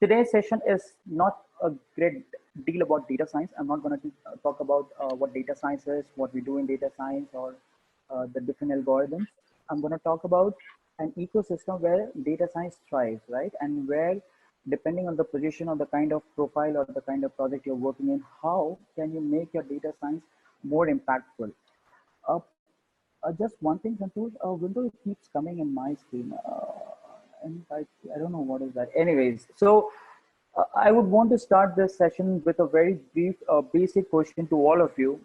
today's session is not a great deal about data science. I'm not going to talk about what data science is, what we do in data science, or the different algorithms. I'm going to talk about an ecosystem where data science thrives, right? And where, depending on the position or the kind of profile or the kind of project you're working in, how can you make your data science more impactful? Uh, just one thing, Santosh, window keeps coming in my screen. And I don't know what is that. Anyways, so I would want to start this session with a very brief, basic question to all of you.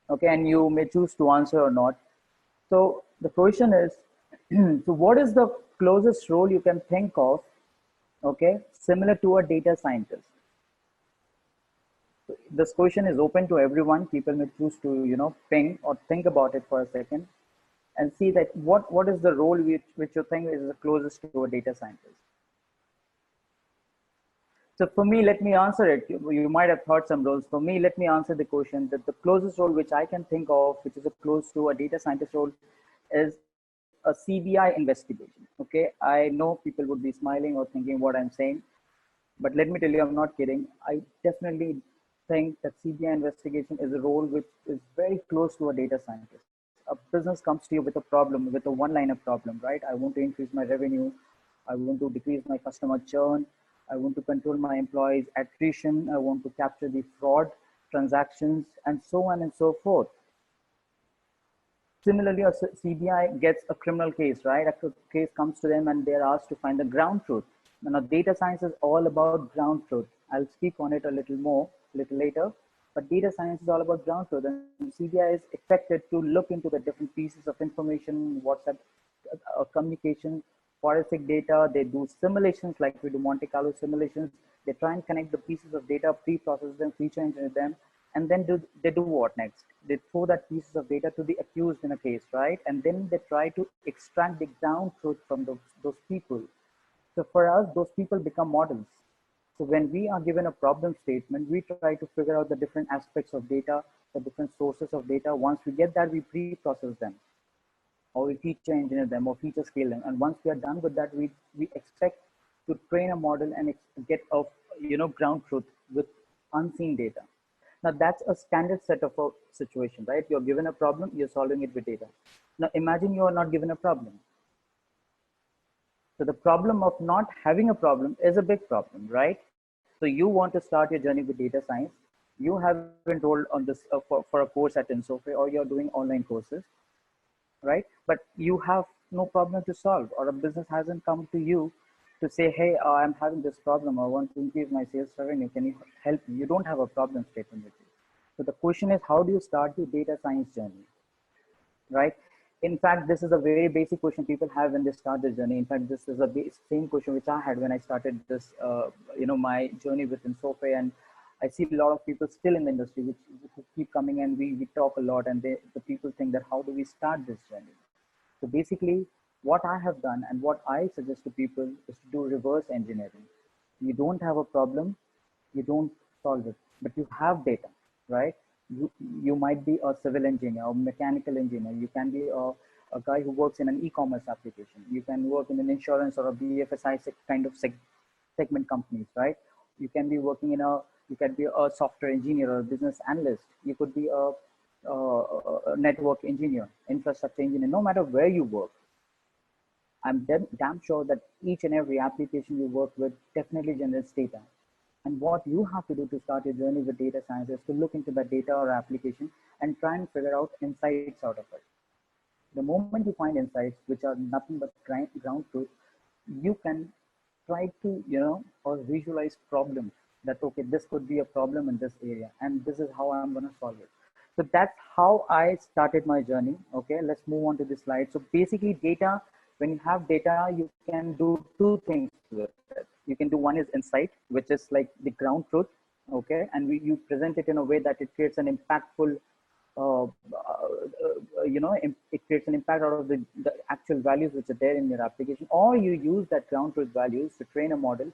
Okay, and you may choose to answer or not. So the question is, so what is the closest role you can think of, okay, similar to a data scientist? This question is open to everyone. People may choose to, ping or think about it for a second and see that what is the role which you think is the closest to a data scientist. So for me, let me answer it. You might have thought some roles. For me, let me answer the question that the closest role which I can think of, which is a close to a data scientist role, is a CBI investigation. Okay, I know people would be smiling or thinking what I'm saying, but let me tell you, I'm not kidding. I definitely think that CBI investigation is a role which is very close to a data scientist. A business comes to you with a problem, with a one-liner problem, right? I want to increase my revenue. I want to decrease my customer churn. I want to control my employees' attrition. I want to capture the fraud transactions and so on and so forth. Similarly, a CBI gets a criminal case, right? A case comes to them and they're asked to find the ground truth. Now, data science is all about ground truth. I'll speak on it a little later, but data science is all about ground truth. And CBI is expected to look into the different pieces of information, WhatsApp communication, forensic data. They do simulations like we do Monte Carlo simulations. They try and connect the pieces of data, pre-process them, feature engineer them, and then they do what next? They throw that pieces of data to the accused in a case, right? And then they try to extract the ground truth from those people. So for us, those people become models. So when we are given a problem statement, we try to figure out the different aspects of data, the different sources of data. Once we get that, we pre-process them, or we feature engineer them, or feature scale them. And once we are done with that, we expect to train a model and get a ground truth with unseen data. Now that's a standard set of a situation, right? You're given a problem, you're solving it with data. Now imagine you are not given a problem. So the problem of not having a problem is a big problem, right? So you want to start your journey with data science. You have enrolled on this for a course at Insofre, or you're doing online courses, right? But you have no problem to solve, or a business hasn't come to you to say, hey, I'm having this problem. I want to increase my sales revenue. Can you help me? You don't have a problem statement with you. So the question is, how do you start your data science journey, right? In fact, this is a very basic question people have when they start the journey. In fact, this is the same question which I had when I started this, my journey with Insofre. And I see a lot of people still in the industry which keep coming, and we talk a lot, and the people think that how do we start this journey? So basically, what I have done and what I suggest to people is to do reverse engineering. You don't have a problem, you don't solve it, but you have data, right? You might be a civil engineer or mechanical engineer. You can be a guy who works in an e-commerce application. You can work in an insurance or a BFSI kind of segment companies, right? You can be working you can be a software engineer or a business analyst. You could be a network engineer, infrastructure engineer. No matter where you work, I'm damn sure that each and every application you work with definitely generates data. And what you have to do to start your journey with data science is to look into that data or application and try and figure out insights out of it. The moment you find insights, which are nothing but ground truth, you can try to, or visualize problems that, okay, this could be a problem in this area, and this is how I'm going to solve it. So that's how I started my journey. Okay, let's move on to this slide. So basically, data, when you have data, you can do two things with it. You can do one is insight, which is like the ground truth. Okay, and you present it in a way that it creates an impactful it creates an impact out of the actual values which are there in your application, or you use that ground truth values to train a model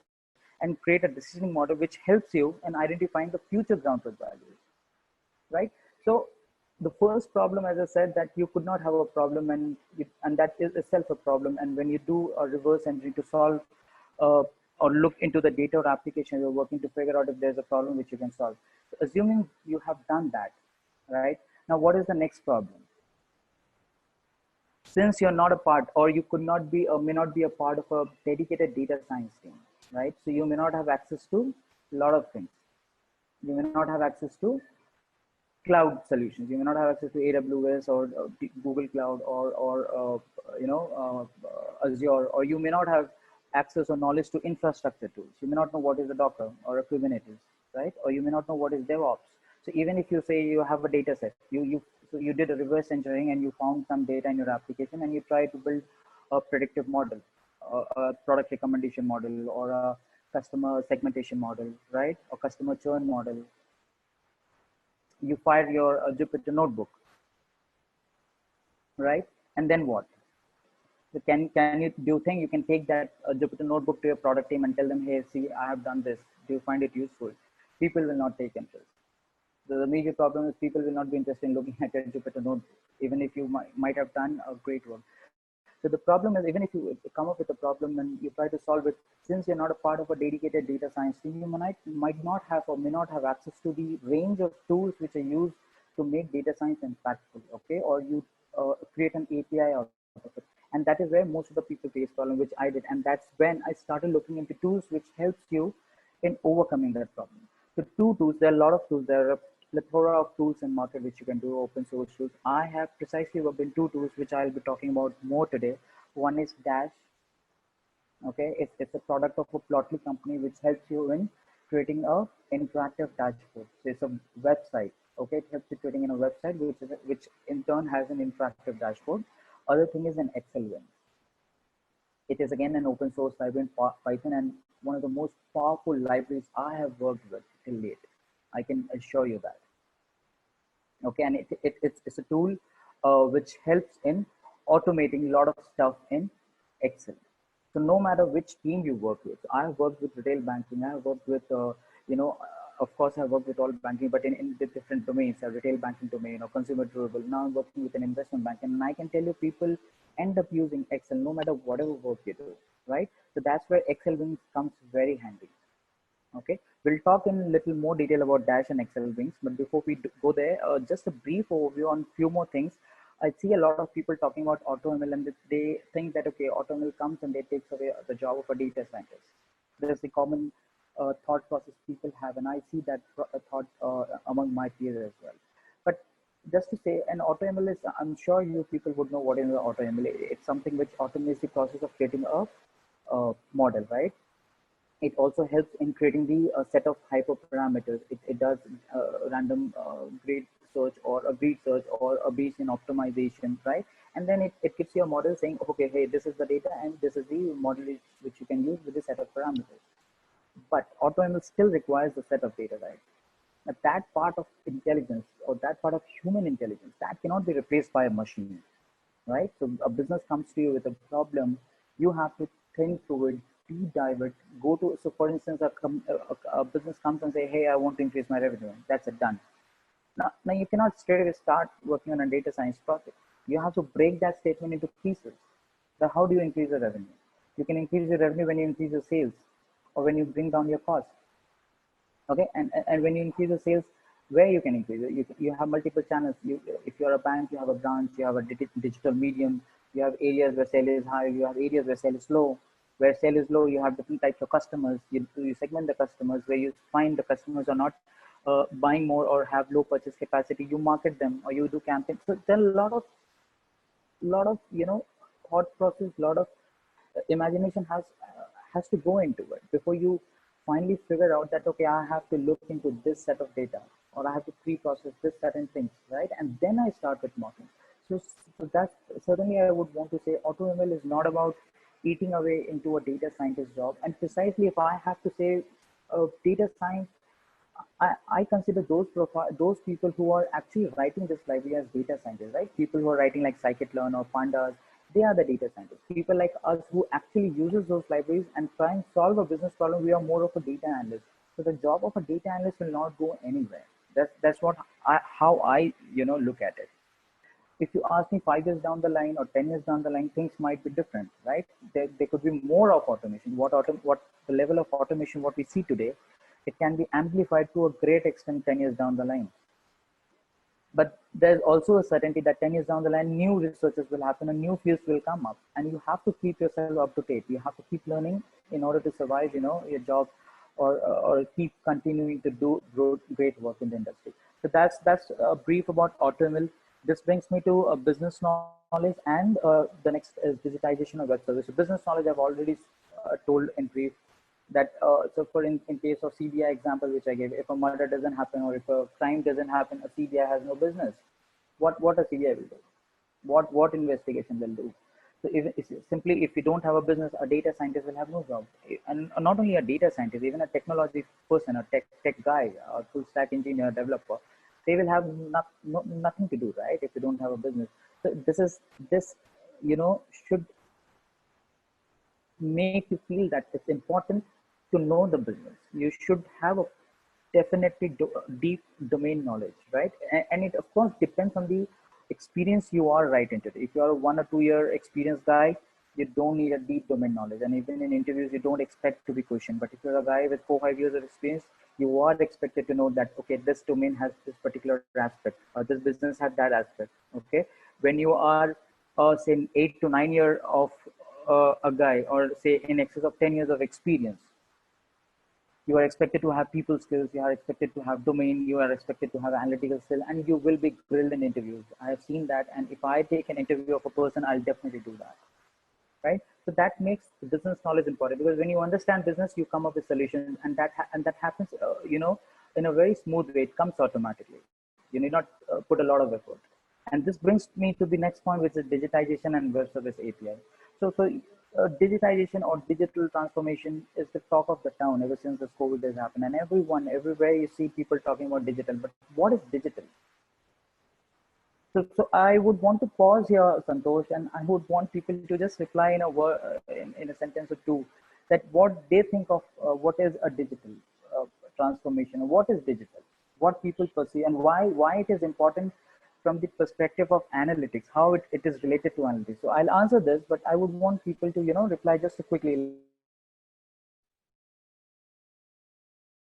and create a decision model which helps you in identifying the future ground truth values, right? So the first problem, as I said, that you could not have a problem, and that is itself a problem. And when you do a reverse engineering to solve or look into the data or application you're working to figure out if there's a problem which you can solve. So assuming you have done that, right? Now, what is the next problem? Since you're not a part, or you could not be or may not be a part of a dedicated data science team, right? So you may not have access to a lot of things. You may not have access to cloud solutions. You may not have access to AWS or Google Cloud or Azure, or you may not have access or knowledge to infrastructure tools. You may not know what is a Docker or a Kubernetes, right? Or you may not know what is DevOps. So even if you say you have a data set, you did a reverse engineering and you found some data in your application and you try to build a predictive model, a product recommendation model, or a customer segmentation model, right? Or customer churn model. You fire your Jupyter notebook, right? And then what? So can you, do you think you can take that Jupyter notebook to your product team and tell them, hey, see, I have done this. Do you find it useful? People will not take interest. The major problem is people will not be interested in looking at your Jupyter notebook, even if you might have done a great work. So the problem is, even if you come up with a problem and you try to solve it, since you're not a part of a dedicated data science team, you might not have or may not have access to the range of tools which are used to make data science impactful, okay? Or you create an API out of it. And that is where most of the people face problem, which I did. And that's when I started looking into tools which helps you in overcoming that problem. So two tools, there are a lot of tools. There are a plethora of tools in market which you can do, open source tools. I have precisely worked in two tools which I'll be talking about more today. One is Dash. Okay, it's a product of a Plotly company which helps you in creating a interactive dashboard. So it's a website. Okay, it helps you creating in a website which in turn has an interactive dashboard. Other thing is an Excel win. It is again an open source library in Python and one of the most powerful libraries I have worked with till date. I can assure you that. Okay, and it's a tool which helps in automating a lot of stuff in Excel. So no matter which team you work with, I have worked with retail banking, I have worked with, of course I've worked with all banking, but in the different domains, a retail banking domain or consumer durable. Now I'm working with an investment bank, and I can tell you people end up using Excel no matter whatever work you do, right? So that's where Excel comes very handy. Okay, we'll talk in a little more detail about Dash and Excel Wings, but before we go there, just a brief overview on few more things. I see a lot of people talking about AutoML and they think that, okay, AutoML comes and they takes away the job of a data scientist. There's the common thought process people have, and I see that thought among my peers as well. But just to say, an AutoML is, I'm sure you people would know what is an AutoML. It's something which automates the process of creating a model, right? It also helps in creating the set of hyperparameters. It does random grade search or a breed search or a Bayesian optimization, right? And then it gives you a model saying, okay, hey, this is the data and this is the model which you can use with this set of parameters. But AutoML still requires a set of data, right? Now, that part of intelligence or that part of human intelligence, that cannot be replaced by a machine, right? So a business comes to you with a problem, you have to think through it, deep dive it, go to, so for instance, a business comes and say, hey, I want to increase my revenue. That's it, done. Now you cannot straight away start working on a data science project. You have to break that statement into pieces. So how do you increase your revenue? You can increase your revenue when you increase your sales or when you bring down your costs. Okay, and when you increase your sales, where you can increase it, you have multiple channels. If you're a bank, you have a branch, you have a digital medium, you have areas where sale is high, you have areas where sale is low. Where sale is low, you have different types of customers. You segment the customers. Where you find the customers are not buying more or have low purchase capacity, you market them or you do campaigns. So there are a lot of thought process, lot of imagination has to go into it before you finally figure out that, okay, I have to look into this set of data or I have to pre-process this certain things, right? And then I start with mocking. So that's certainly, I would want to say AutoML is not about eating away into a data scientist job. And precisely, if I have to say data science, I consider those people who are actually writing this library as data scientists, right? People who are writing like scikit-learn or pandas, they are the data scientists. People like us who actually uses those libraries and try and solve a business problem, we are more of a data analyst. So the job of a data analyst will not go anywhere. That's what how I look at it. If you ask me 5 years down the line or 10 years down the line, things might be different, right? There could be more of automation. What the level of automation what we see today, it can be amplified to a great extent 10 years down the line. But there's also a certainty that 10 years down the line, new researches will happen and new fields will come up, and you have to keep yourself up to date. You have to keep learning in order to survive, your job, or keep continuing to do great work in the industry. So that's a brief about AutoML. This brings me to a business knowledge, and the next is digitization of web service. So business knowledge I've already told in brief, that so for in case of CBI example which I gave, if a murder doesn't happen or if a crime doesn't happen, a CBI has no business. What a CBI will do? What investigation will do? So simply if you don't have a business, a data scientist will have no job. And not only a data scientist, even a technology person, a tech guy, a full stack engineer, developer, they will have nothing to do, right? If you don't have a business. So this should make you feel that it's important to know the business. You should have a definitely deep domain knowledge, right? And it of course depends on the experience you are right into it. If you are a 1 or 2 year experienced guy, you don't need a deep domain knowledge, and even in interviews you don't expect to be questioned. But if you're a guy with 4 or 5 years of experience, you are expected to know that, okay, this domain has this particular aspect, or this business has that aspect. Okay, when you are say 8 to 9 year of a guy, or say in excess of 10 years of experience, you are expected to have people skills, you are expected to have domain, you are expected to have analytical skill, and you will be grilled in interviews. I have seen that, and if I take an interview of a person, I'll definitely do that, right? So that makes business knowledge important, because when you understand business, you come up with solutions, and that happens, in a very smooth way. It comes automatically. You need not put a lot of effort. And this brings me to the next point, which is digitization and web service API. So digitization or digital transformation is the talk of the town ever since this COVID has happened. And everywhere you see people talking about digital. But what is digital? So I would want to pause here, Santosh, and I would want people to just reply in a word, in a sentence or two, that what they think of what is a digital transformation, or what is digital, what people perceive, and why it is important from the perspective of analytics, how it is related to analytics. So I'll answer this, but I would want people to reply just quickly.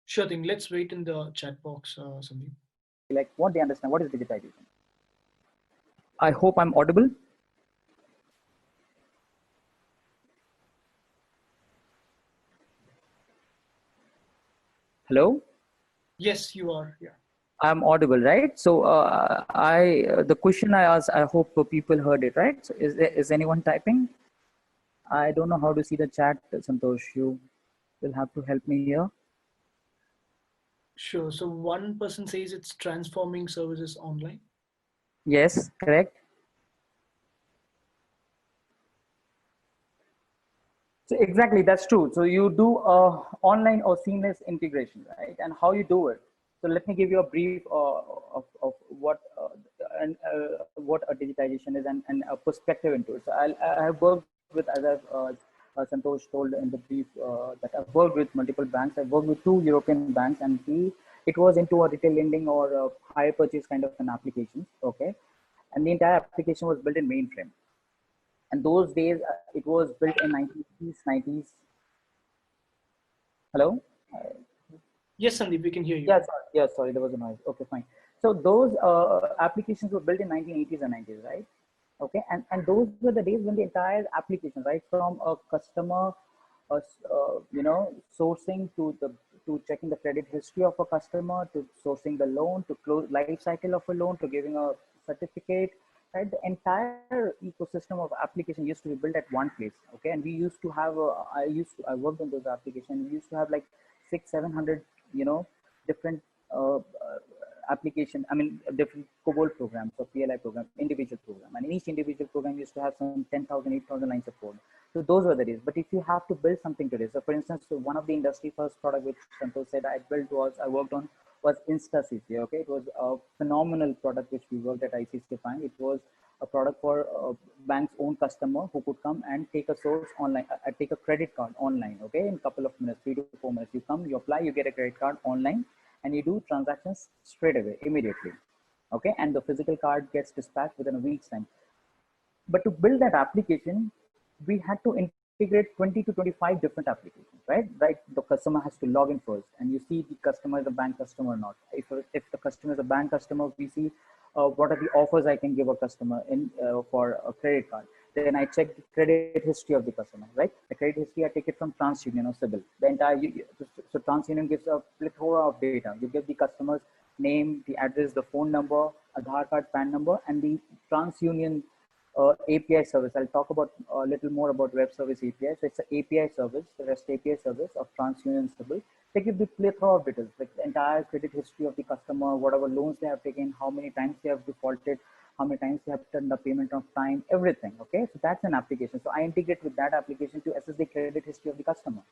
Sure thing. Let's wait in the chat box, Sandeep. Like what they understand, what is digitization. I hope I'm audible. Hello? Yes, you are. Yeah. I'm audible, right? So the question I asked, I hope people heard it, right? So is anyone typing? I don't know how to see the chat, Santosh. You will have to help me here. Sure. So one person says it's transforming services online. Yes, correct. So exactly, that's true. So you do online or seamless integration, right? And how you do it. So let me give you a brief of what what a digitization is, and a perspective into it. So I have worked with, as I've Santosh told in the brief, that I've worked with multiple banks. I've worked with 2 European banks, and it was into a retail lending or a hire purchase kind of an application. Okay, and the entire application was built in mainframe. And those days, it was built in 1980s, 90s. Hello? Yes, Sandeep, we can hear you. Sorry, there was a noise. Okay, fine. So those applications were built in 1980s and 90s, right? Okay, and those were the days when the entire application, right, from a customer, sourcing to checking the credit history of a customer, to sourcing the loan, to close life cycle of a loan, to giving a certificate, right? The entire ecosystem of application used to be built at one place. Okay, and we used to have I worked on those applications. We used to have like 600-700 different uh, application, I mean, different COBOL programs or PLI programs, individual program. And in each individual program used to have some 10,000, 8,000 lines of code. So those were the days. But if you have to build something today, so for instance, so one of the industry first product which Santosh said I worked on was InstaCC. Okay, it was a phenomenal product which we worked at ICICI Bank. It was a product for bank's own customer who could come and take a source online, take a credit card online. Okay, in a couple of minutes, 3 to 4 minutes, you come, you apply, you get a credit card online, and you do transactions straight away, immediately. Okay, and the physical card gets dispatched within a week's time. But to build that application, we had to integrate 20 to 25 different applications, right? Right. The customer has to log in first, and you see the customer is a bank customer or not. If the customer is a bank customer, we see what are the offers I can give a customer in for a credit card. Then I check the credit history of the customer, right? The credit history I take it from TransUnion or CIBIL. The entire so TransUnion gives a plethora of data. You give the customer's name, the address, the phone number, Aadhaar card, PAN number, and the TransUnion API service. I'll talk about a little more about web service API. So it's an API service, the REST API service of TransUnion CIBIL. They give the plethora of details, like the entire credit history of the customer, whatever loans they have taken, how many times they have defaulted, how many times they have turned the payment on time, everything. Okay, so that's an application. So I integrate with that application to assess the credit history of the customer.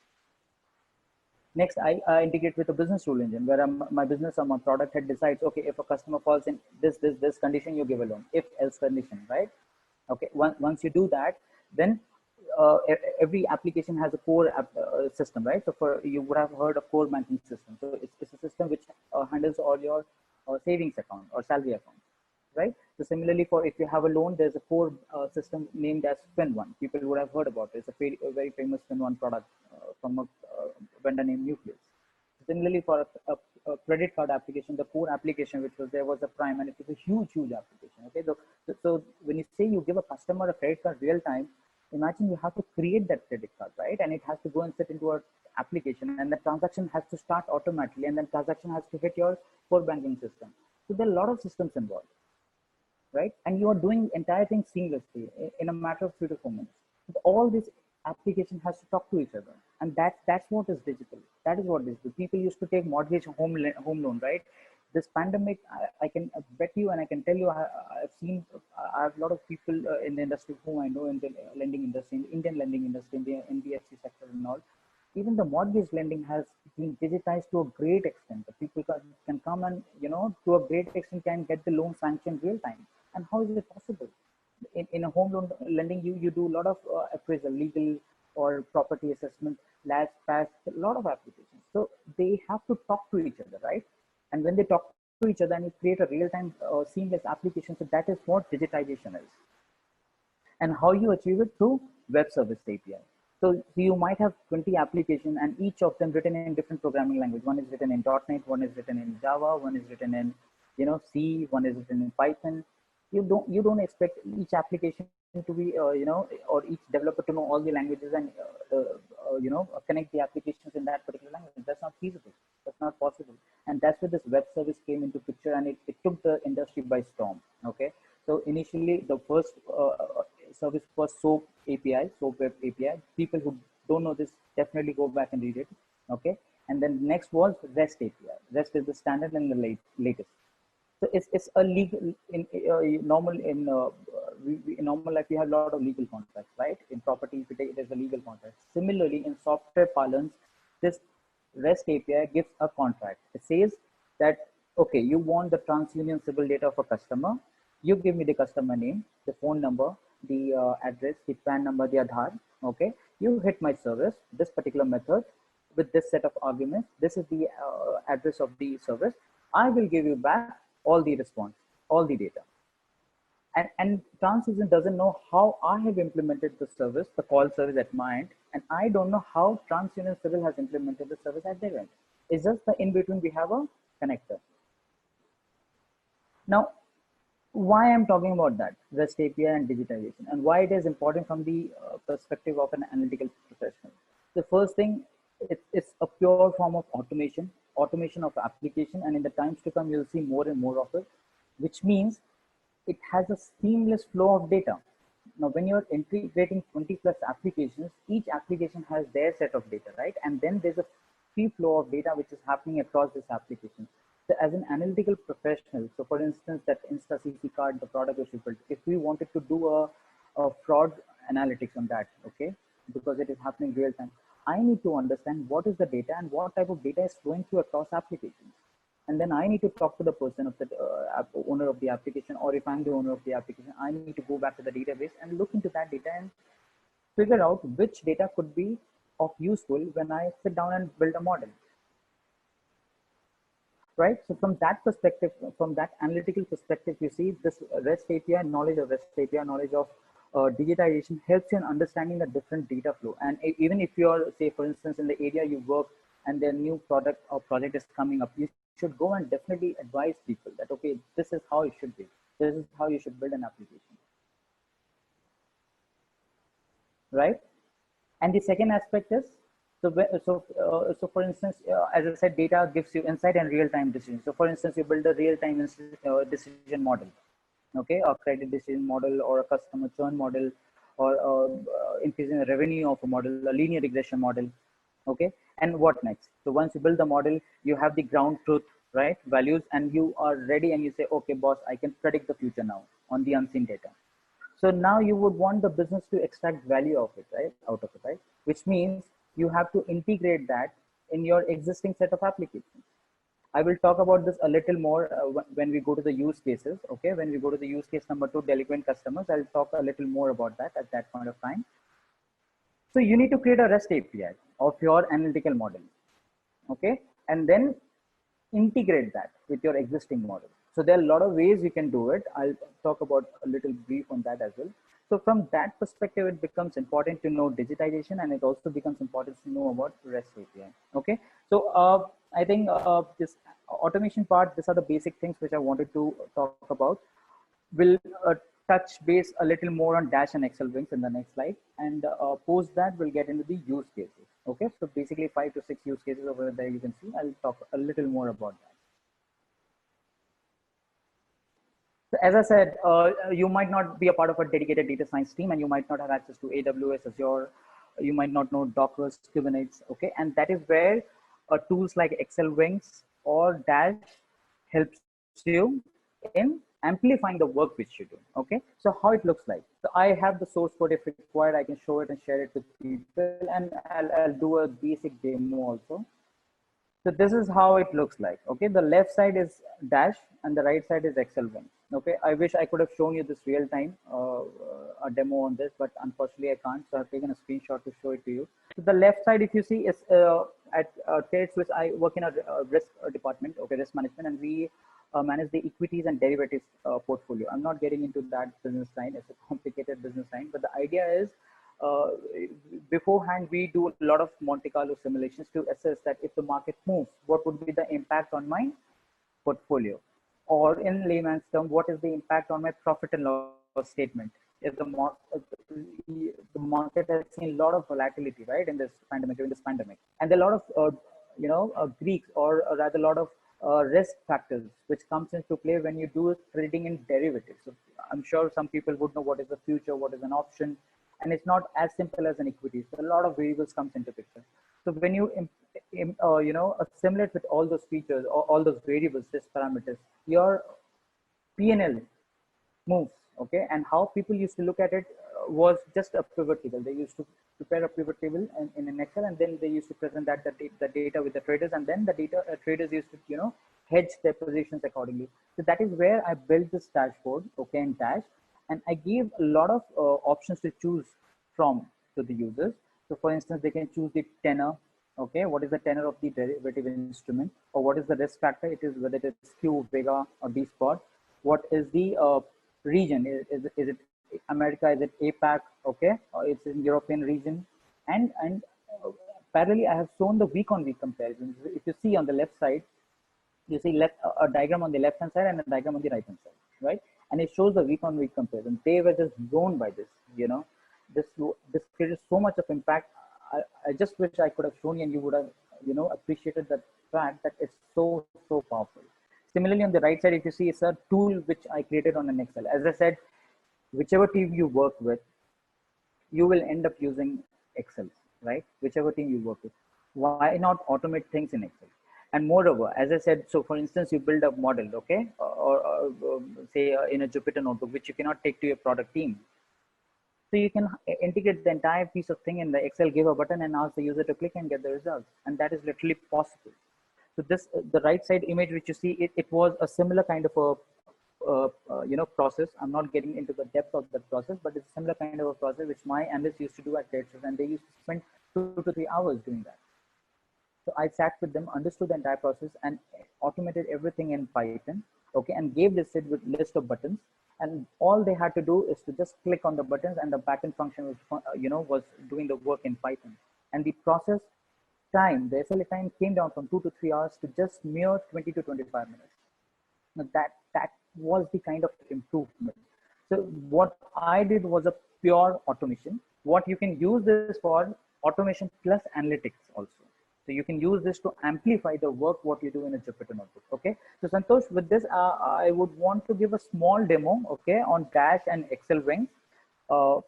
Next, I integrate with a business rule engine where my business or my product head decides, okay, if a customer falls in this condition, you give a loan. If else condition, right? Okay, once you do that, then every application has a core system, right? So for you would have heard of core banking system. So it's a system which handles all your savings account or salary account, right? So similarly, for if you have a loan, there's a core system named as FinOne. People would have heard about it. It's a very famous FinOne product from a vendor named Nucleus. Similarly, for a credit card application, the core application which was there was a Prime, and it was a huge application. Okay, so when you say you give a customer a credit card real time, imagine you have to create that credit card, right? And it has to go and sit into a application, and the transaction has to start automatically, and then transaction has to hit your core banking system. So there are a lot of systems involved, right? And you are doing entire thing seamlessly in a matter of 3 to 4 minutes. But all this application has to talk to each other, and that's what is digital. That is what digital. People used to take mortgage home loan, right? This pandemic, I can bet you, and I can tell you, I've seen, I have a lot of people in the industry whom I know in the lending industry, in the Indian lending industry, in the NBFC sector and all. Even the mortgage lending has been digitized to a great extent. The people can come and, to a great extent can get the loan sanctioned real time. And how is it possible? In a home loan lending, you do a lot of appraisal, legal or property assessment, labs, pass, a lot of applications. So they have to talk to each other, right? And when they talk to each other and you create a real-time seamless application, so that is what digitization is. And how you achieve it through web service API. So you might have 20 applications and each of them written in different programming language. One is written in .NET, one is written in Java, one is written in C, one is written in Python. You don't expect each application to be or each developer to know all the languages and connect the applications in that particular language. That's not feasible. That's not possible. And that's where this web service came into picture, and it took the industry by storm. Okay, so initially the first service was SOAP API, SOAP Web API. People who don't know this, definitely go back and read it. Okay, and then next was REST API. REST is the standard and the latest. So it's a legal in normal life we have a lot of legal contracts, right? In property, if you take it as a legal contract. Similarly, in software parlance, this REST API gives a contract. It says that okay, you want the TransUnion CIBIL data of a customer. You give me the customer name, the phone number, the address, the PAN number, the Aadhaar. Okay, you hit my service, this particular method with this set of arguments. This is the address of the service. I will give you back all the response, all the data. And TransUnion doesn't know how I have implemented the service, the call service at my end, and I don't know how TransUnion CIBIL has implemented the service at their end. It's just the in between we have a connector. Now, why I'm talking about that, REST API and digitization, and why it is important from the perspective of an analytical professional. The first thing, it's a pure form of automation of application, and in the times to come, you'll see more and more of it, which means it has a seamless flow of data. Now, when you're integrating 20 plus applications, each application has their set of data, right? And then there's a free flow of data which is happening across this application. So as an analytical professional, so for instance, that InstaCC card, the product which we built, if we wanted to do a fraud analytics on that, okay, because it is happening real time, I need to understand what is the data and what type of data is flowing through across applications. And then I need to talk to the person of the owner of the application, or if I'm the owner of the application, I need to go back to the database and look into that data and figure out which data could be of useful when I sit down and build a model. right? So from that perspective, from that analytical perspective, you see this REST API knowledge of REST API knowledge of digitization helps you in understanding the different data flow. And even if you're, say, for instance, in the area you work and their new product or project is coming up, you should go and definitely advise people that, okay, this is how it should be. This is how you should build an application, right? And the second aspect is, so for instance, as I said, data gives you insight and real-time decisions. So for instance, you build a real-time decision model, okay, a credit decision model or a customer churn model, or increasing the revenue of a model, a linear regression model, okay. And what next? So once you build the model, you have the ground truth, right, values, and you are ready and you say, okay, boss, I can predict the future now on the unseen data. So now you would want the business to extract value of it, right? Out of it, right? Which means you have to integrate that in your existing set of applications. I will talk about this a little more when we go to the use cases. Okay, when we go to the use case number 2, delinquent customers, I'll talk a little more about that at that point of time. So you need to create a REST API of your analytical model. Okay, and then integrate that with your existing model. So there are a lot of ways you can do it. I'll talk about a little brief on that as well. So from that perspective, it becomes important to know digitization, and it also becomes important to know about REST API. Okay, so I think this automation part, these are the basic things which I wanted to talk about. We'll touch base a little more on Dash and Excel Wings in the next slide, and post that we'll get into the use cases. Okay, so basically 5 to 6 use cases over there you can see. I'll talk a little more about that. So as I said, you might not be a part of a dedicated data science team, and you might not have access to AWS, Azure. You might not know Docker, Kubernetes. Okay, and that is where tools like Excel Wings or Dash helps you in amplifying the work which you do. Okay, so how it looks like. So I have the source code. If required, I can show it and share it with people, and I'll do a basic demo also. So this is how it looks like. Okay, the left side is Dash and the right side is Excel Wing. Okay, I wish I could have shown you this real time a demo on this, but unfortunately I can't. So I've taken a screenshot to show it to you. So the left side, if you see, is at Credit Suisse. I work in a risk department, okay, risk management, and we manage the equities and derivatives portfolio. I'm not getting into that business line. It's a complicated business line, but the idea is uh, beforehand, we do a lot of Monte Carlo simulations to assess that if the market moves, what would be the impact on my portfolio? Or in layman's term, what is the impact on my profit and loss statement? If the market has seen a lot of volatility, right, in this pandemic, during this pandemic, and there are a lot of Greeks, or rather a lot of risk factors which comes into play when you do trading in derivatives. So I'm sure some people would know what is the future, what is an option, and it's not as simple as an equity. So a lot of variables comes into picture. So when you assimilate with all those features or all those variables, risk parameters, your P&L moves. Okay, and how people used to look at it was just a pivot table. They used to prepare a pivot table in an Excel, and then they used to present that the data with the traders, and then the data traders used to hedge their positions accordingly. So that is where I built this dashboard, okay, in Dash, and I gave a lot of options to choose from to the users. So for instance, they can choose the tenor. Okay, what is the tenor of the derivative instrument, or what is the risk factor? It is whether it is Q, Vega, or D spot. What is the region? Is it America? Is it APAC? Okay, or it's in European region. And parallelly, I have shown the week on week comparisons. If you see on the left side, you see a diagram on the left hand side and a diagram on the right hand side, right? And it shows the week on week comparison. They were just blown by this. This created so much of impact. I just wish I could have shown you, and you would have appreciated that fact that it's so powerful. Similarly, on the right side, if you see, it's a tool which I created on an Excel. As I said, whichever team you work with, you will end up using Excel, right? Whichever team you work with. Why not automate things in Excel? And moreover, as I said, so for instance, you build a model, okay, or say in a Jupyter notebook, which you cannot take to your product team. So you can integrate the entire piece of thing in the Excel, give a button and ask the user to click and get the results. And that is literally possible. So this, the right side image which you see, it was a similar kind of a process. I'm not getting into the depth of that process, but it's a similar kind of a process which my analysts used to do at Credit Suisse, and they used to spend 2 to 3 hours doing that. So I sat with them, understood the entire process, and automated everything in Python. Okay, and gave this it with list of buttons, and all they had to do is to just click on the buttons, and the backend function was was doing the work in Python. And the process time, the SLA time came down from 2 to 3 hours to just mere 20 to 25 minutes. Now that was the kind of improvement. So what I did was a pure automation. What you can use this for, automation plus analytics also. So you can use this to amplify the work what you do in a Jupyter notebook. Okay. So Santosh, with this, I would want to give a small demo. Okay, on Dash and Excel Wings, uh,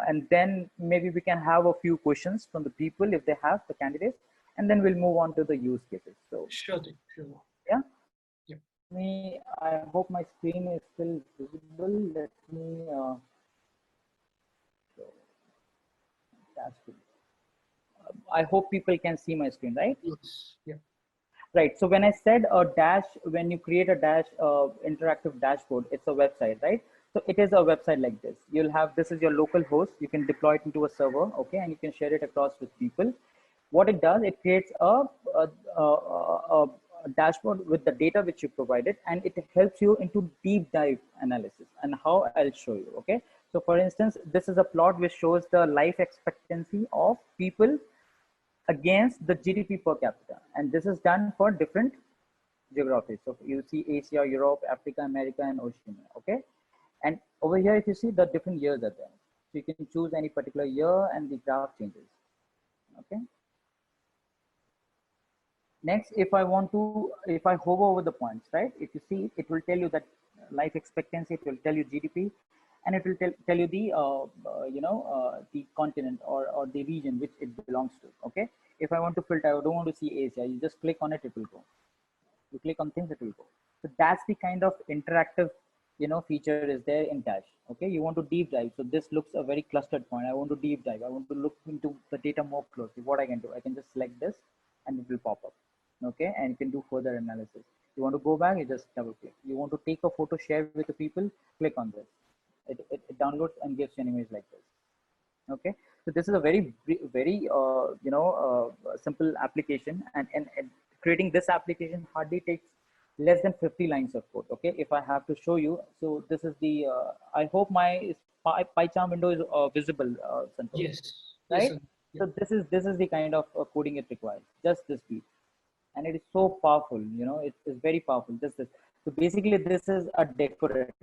and then maybe we can have a few questions from the people if they have the candidates, and then we'll move on to the use cases. So Sure thing. Sure. yeah. Yeah. I hope my screen is still visible. Let me, so that's good. I hope people can see my screen, right? Yes. Yeah. Right. So when I said a dash, when you create a dash interactive dashboard, it's a website, right? So it is a website like this. You'll have, this is your local host. You can deploy it into a server, okay, and you can share it across with people. What it does, it creates a dashboard with the data which you provided, and it helps you into deep dive analysis. And how, I'll show you. Okay. So for instance, this is a plot which shows the life expectancy of people against the GDP per capita. And this is done for different geographies. So you see Asia, Europe, Africa, America, and Oceania. Okay. And over here, if you see, the different years are there. So you can choose any particular year and the graph changes. Okay. Next, if I hover over the points, right? If you see, it will tell you that life expectancy, it will tell you GDP, and it will tell you the, the continent or the region which it belongs to. Okay. If I want to filter, I don't want to see Asia, you just click on it, it will go. You click on things, it will go. So that's the kind of interactive, feature is there in Dash. Okay. You want to deep dive. So this looks a very clustered point. I want to deep dive. I want to look into the data more closely. What I can do, I can just select this and it will pop up. Okay. And you can do further analysis. You want to go back, you just double click. You want to take a photo, share with the people, click on this. It downloads and gives you an image like this. Okay. So this is a very simple application, and creating this application hardly takes less than 50 lines of code. Okay. If I have to show you, so this is the, I hope my PyCharm window is visible, Santosh, Yes. Yes, right? sir. Yeah. So this is the kind of coding it requires, just this piece, and it is so powerful. It is very powerful. Just this. So basically, this is a decorator.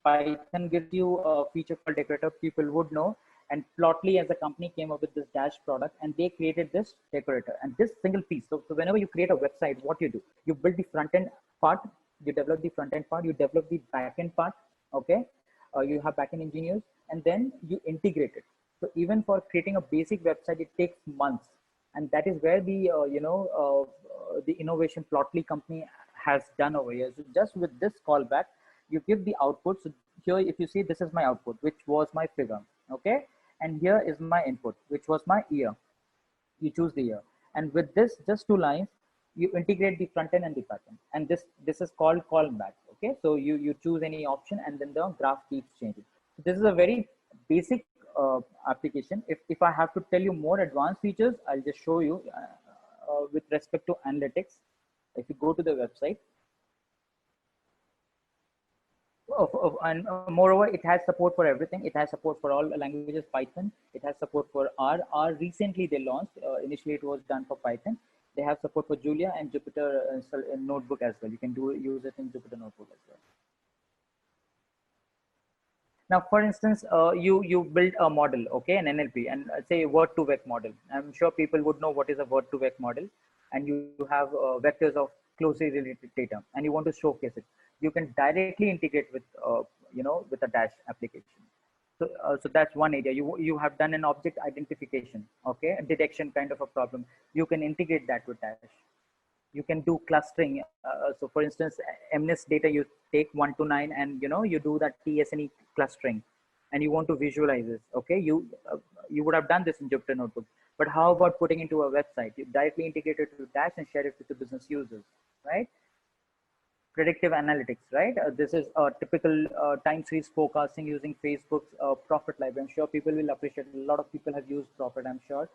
Python gives you a feature called decorator. People would know. And Plotly as a company came up with this Dash product, and they created this decorator and this single piece. So whenever you create a website, what you do, you build the front end part, you develop the front end part, you develop the back end part. Okay. You have backend engineers, and then you integrate it. So even for creating a basic website, it takes months, and that is where the innovation Plotly company has done over here. So just with this callback, you give the output. So here, if you see, this is my output, which was my figure. Okay. And here is my input, which was my year. You choose the year, and with this, just 2 lines, you integrate the front end and the back end, and this is called callback. Okay. So you choose any option, and then the graph keeps changing. So this is a very basic application. If I have to tell you more advanced features, I'll just show you with respect to analytics. If you go to the website, and moreover, it has support for everything. It has support for all languages. Python, it has support for R recently they launched. Initially it was done for Python. They have support for Julia and Jupyter notebook as well. You can use it in Jupyter notebook as well. Now, for instance, you build a model, okay, an NLP, and say word to vec model. I'm sure people would know what is a word to vec model, and you have vectors of closely related data, and you want to showcase it. You can directly integrate with with a Dash application. So that's one area. You have done an object identification, okay, a detection kind of a problem. You can integrate that with Dash. You can do clustering. So for instance, MNIST data, you take 1 to 9, and you do that TSNE clustering, and you want to visualize this. Okay. You would have done this in Jupyter notebook, but how about putting into a website? You directly integrate it with Dash and share it with the business users, right? Predictive analytics, right? This is a typical time series forecasting using Facebook's Profit Library. I'm sure people will appreciate it. A lot of people have used Profit, I'm sure.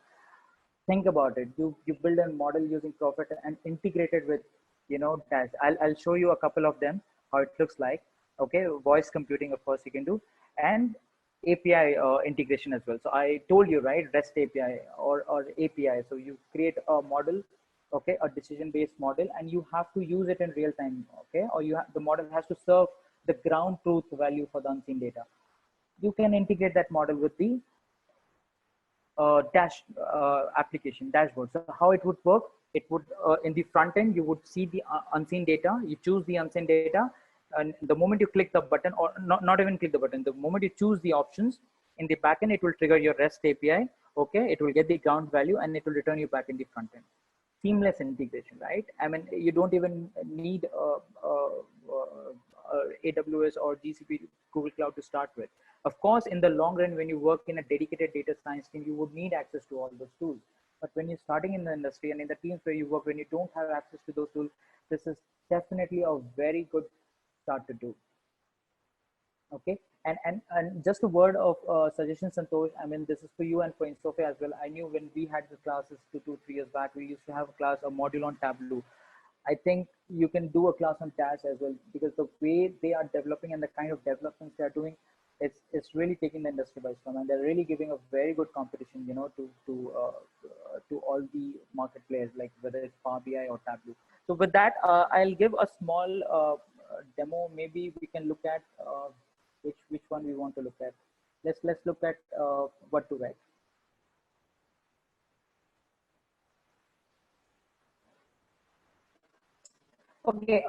Think about it. You build a model using Prophet and integrate it with, Dash. I'll show you a couple of them, how it looks like. Okay, voice computing, of course, you can do, and API integration as well. So I told you, right, REST API or API. So you create a model, okay, a decision-based model, and you have to use it in real time, okay, or the model has to serve the ground truth value for the unseen data. You can integrate that model with the dash application dashboard. So how it would work, it would in the front end you would see the unseen data, you choose the unseen data, and the moment you click the button, or not even click the button, the moment you choose the options in the backend, it will trigger your REST API. Okay, it will get the ground value and it will return you back in the front end. Seamless integration, right? I mean, you don't even need AWS or GCP, Google Cloud, to start with. Of course, in the long run, when you work in a dedicated data science team, you would need access to all those tools. But when you're starting in the industry and in the teams where you work, when you don't have access to those tools, this is definitely a very good start to do. Okay, and just a word of suggestion, Santosh. I mean, this is for you and for Insofe as well. I knew when we had the classes 2 3 years back, we used to have a class, a module on Tableau. I think you can do a class on Dash as well, because the way they are developing and the kind of developments they are doing, it's really taking the industry by storm, and they're really giving a very good competition, to all the market players, like whether it's Power BI or Tableau. So with that, I'll give a small demo. Maybe we can look at which one we want to look at. Let's look at what to write. Okay,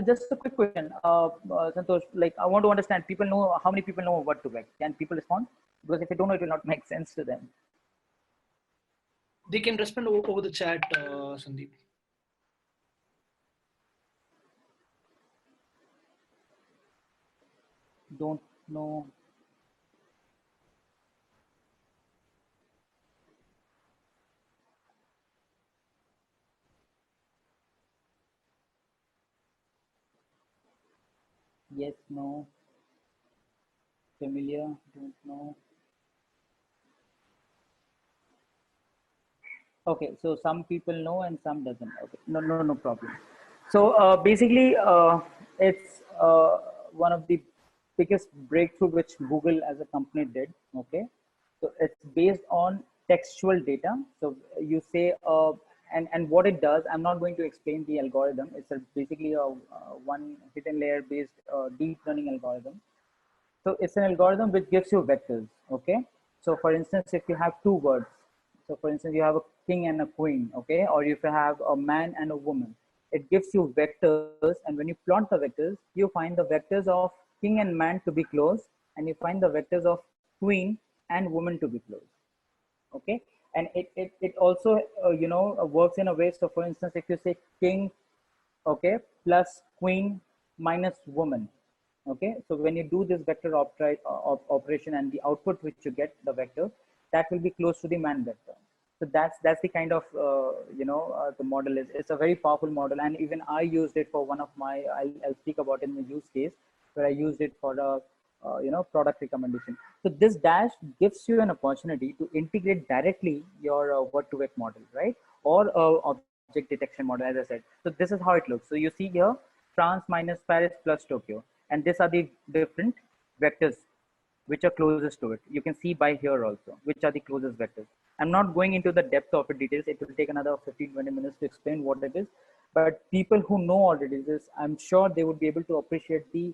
just a quick question, Santosh. Like, I want to understand. People know how many people know what to write. Can people respond? Because if they don't know, it will not make sense to them. They can respond over the chat, Sandeep. Don't know. Yes, no. Familiar. Don't know. Okay, so some people know and some doesn't. Okay, no problem. So basically, it's one of the biggest breakthrough which Google as a company did. Okay, so it's based on textual data. So you say, and what it does. I'm not going to explain the algorithm. It's basically a one hidden layer based deep learning algorithm. So it's an algorithm which gives you vectors. Okay. So for instance, if you have two words, so for instance, you have a king and a queen, okay, or if you have a man and a woman, it gives you vectors. And when you plot the vectors, you find the vectors of king and man to be close, and you find the vectors of queen and woman to be close. Okay. And it also, works in a way. So for instance, if you say king, okay, plus queen minus woman, okay, so when you do this vector operation, and the output which you get, the vector, that will be close to the man vector. So that's the kind of the model is. It's a very powerful model, and even I used it for one of my, I'll speak about in the use case where I used it for a product recommendation. So this Dash gives you an opportunity to integrate directly your word to vec model, right, or object detection model, as I said. So this is how it looks. So you see here, France minus Paris plus Tokyo, and these are the different vectors which are closest to it. You can see by here also which are the closest vectors. I'm not going into the depth of it details. It will take another 15-20 minutes to explain what it is. But people who know already this, I'm sure they would be able to appreciate the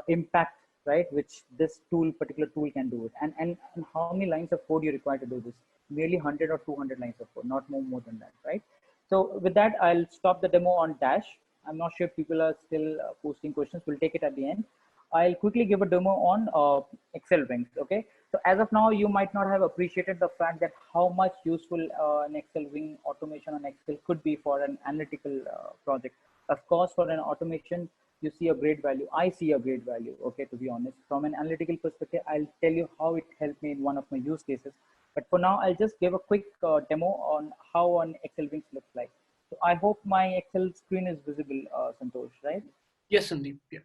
impact, right, which this particular tool can do it. And how many lines of code you require to do this? Merely 100 or 200 lines of code, not more than that, right? So with that, I'll stop the demo on Dash. I'm not sure if people are still posting questions. We'll take it at the end. I'll quickly give a demo on Excel Wings. Okay. So as of now, you might not have appreciated the fact that how much useful an Excel Wing automation on Excel could be for an analytical project. Of course, for an automation, you see a great value. I see a great value. Okay, to be honest, from an analytical perspective, I'll tell you how it helped me in one of my use cases. But for now, I'll just give a quick demo on how an Excel Wings looks like. So I hope my Excel screen is visible, Santosh, right? Yes, Sandeep. Yeah.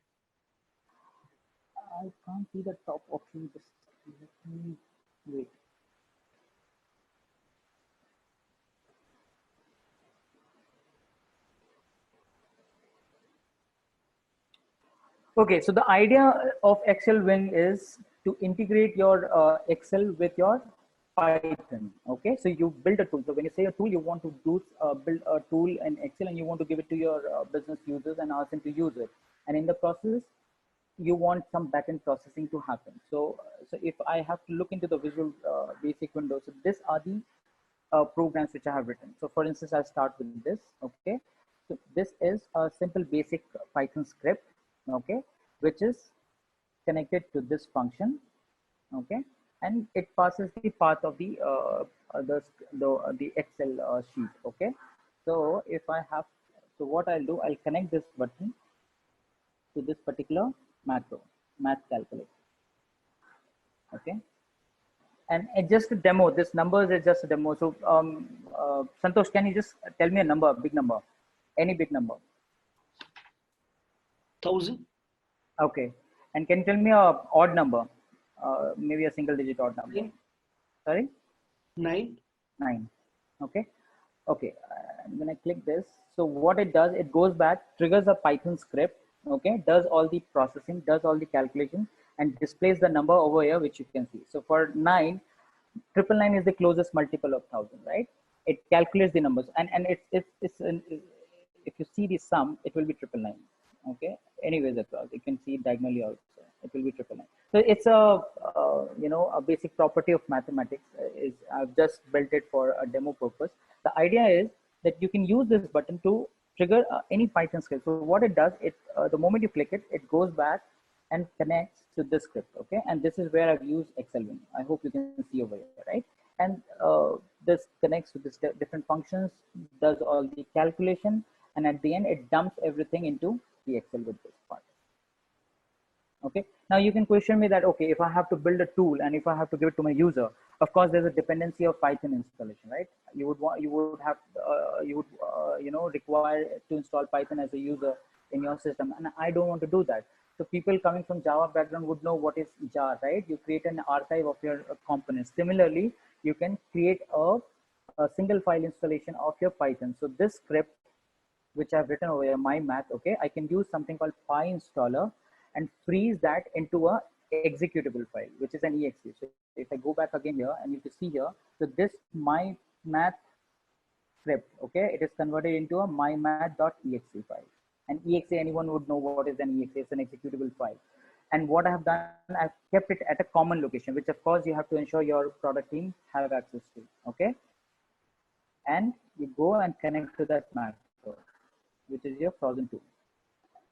I can't see the top option. Just let me wait. Okay, so the idea of Excel Wing is to integrate your Excel with your Python. Okay, so you build a tool. So when you say a tool, you want to do build a tool in Excel and you want to give it to your business users and ask them to use it. And in the process, you want some backend processing to happen. So if I have to look into the Visual Basic window, so these are the programs which I have written. So for instance, I'll start with this. Okay, so this is a simple basic Python script. Okay, which is connected to this function. Okay, and it passes the path of the Excel sheet. Okay, so if I have, so what I'll do, I'll connect this button to this particular macro, math calculator. Okay, and it's just a demo. This numbers is just a demo. So Santosh, can you just tell me a number, a big number, any big number? 1,000. Okay, and can you tell me a odd number, maybe a single digit odd number? 9. Sorry, 9. 9. Okay, okay. When I click this, so what it does, it goes back, triggers a Python script. Okay, does all the processing, does all the calculation, and displays the number over here, which you can see. So for 9, 999 is the closest multiple of 1,000, right? It calculates the numbers, and if you see the sum, it will be 999. Okay. Anyways, across you can see diagonally also, it will be 999. So it's a basic property of mathematics. Is I've just built it for a demo purpose. The idea is that you can use this button to trigger any Python script. So what it does, the moment you click it, it goes back and connects to this script. Okay, and this is where I've used Excel Wing. I hope you can see over here, right? And this connects to this different functions, does all the calculation, and at the end it dumps everything into the Excel with this part. Okay, now you can question me that, okay, if I have to build a tool and if I have to give it to my user, of course there's a dependency of Python installation, right? You would have you would require to install Python as a user in your system, and I don't want to do that. So people coming from Java background would know what is jar, right? You create an archive of your components. Similarly, you can create a single file installation of your Python. So this script which I've written over here, my math, okay, I can use something called PyInstaller and freeze that into a executable file, which is an exe. So if I go back again here and you can see here, so this my math script, okay, it is converted into a mymath.exe file. And exe, anyone would know what is an exe, it's an executable file. And what I have done, I've kept it at a common location, which of course you have to ensure your product team have access to, okay? And you go and connect to that macro, which is your frozen 2.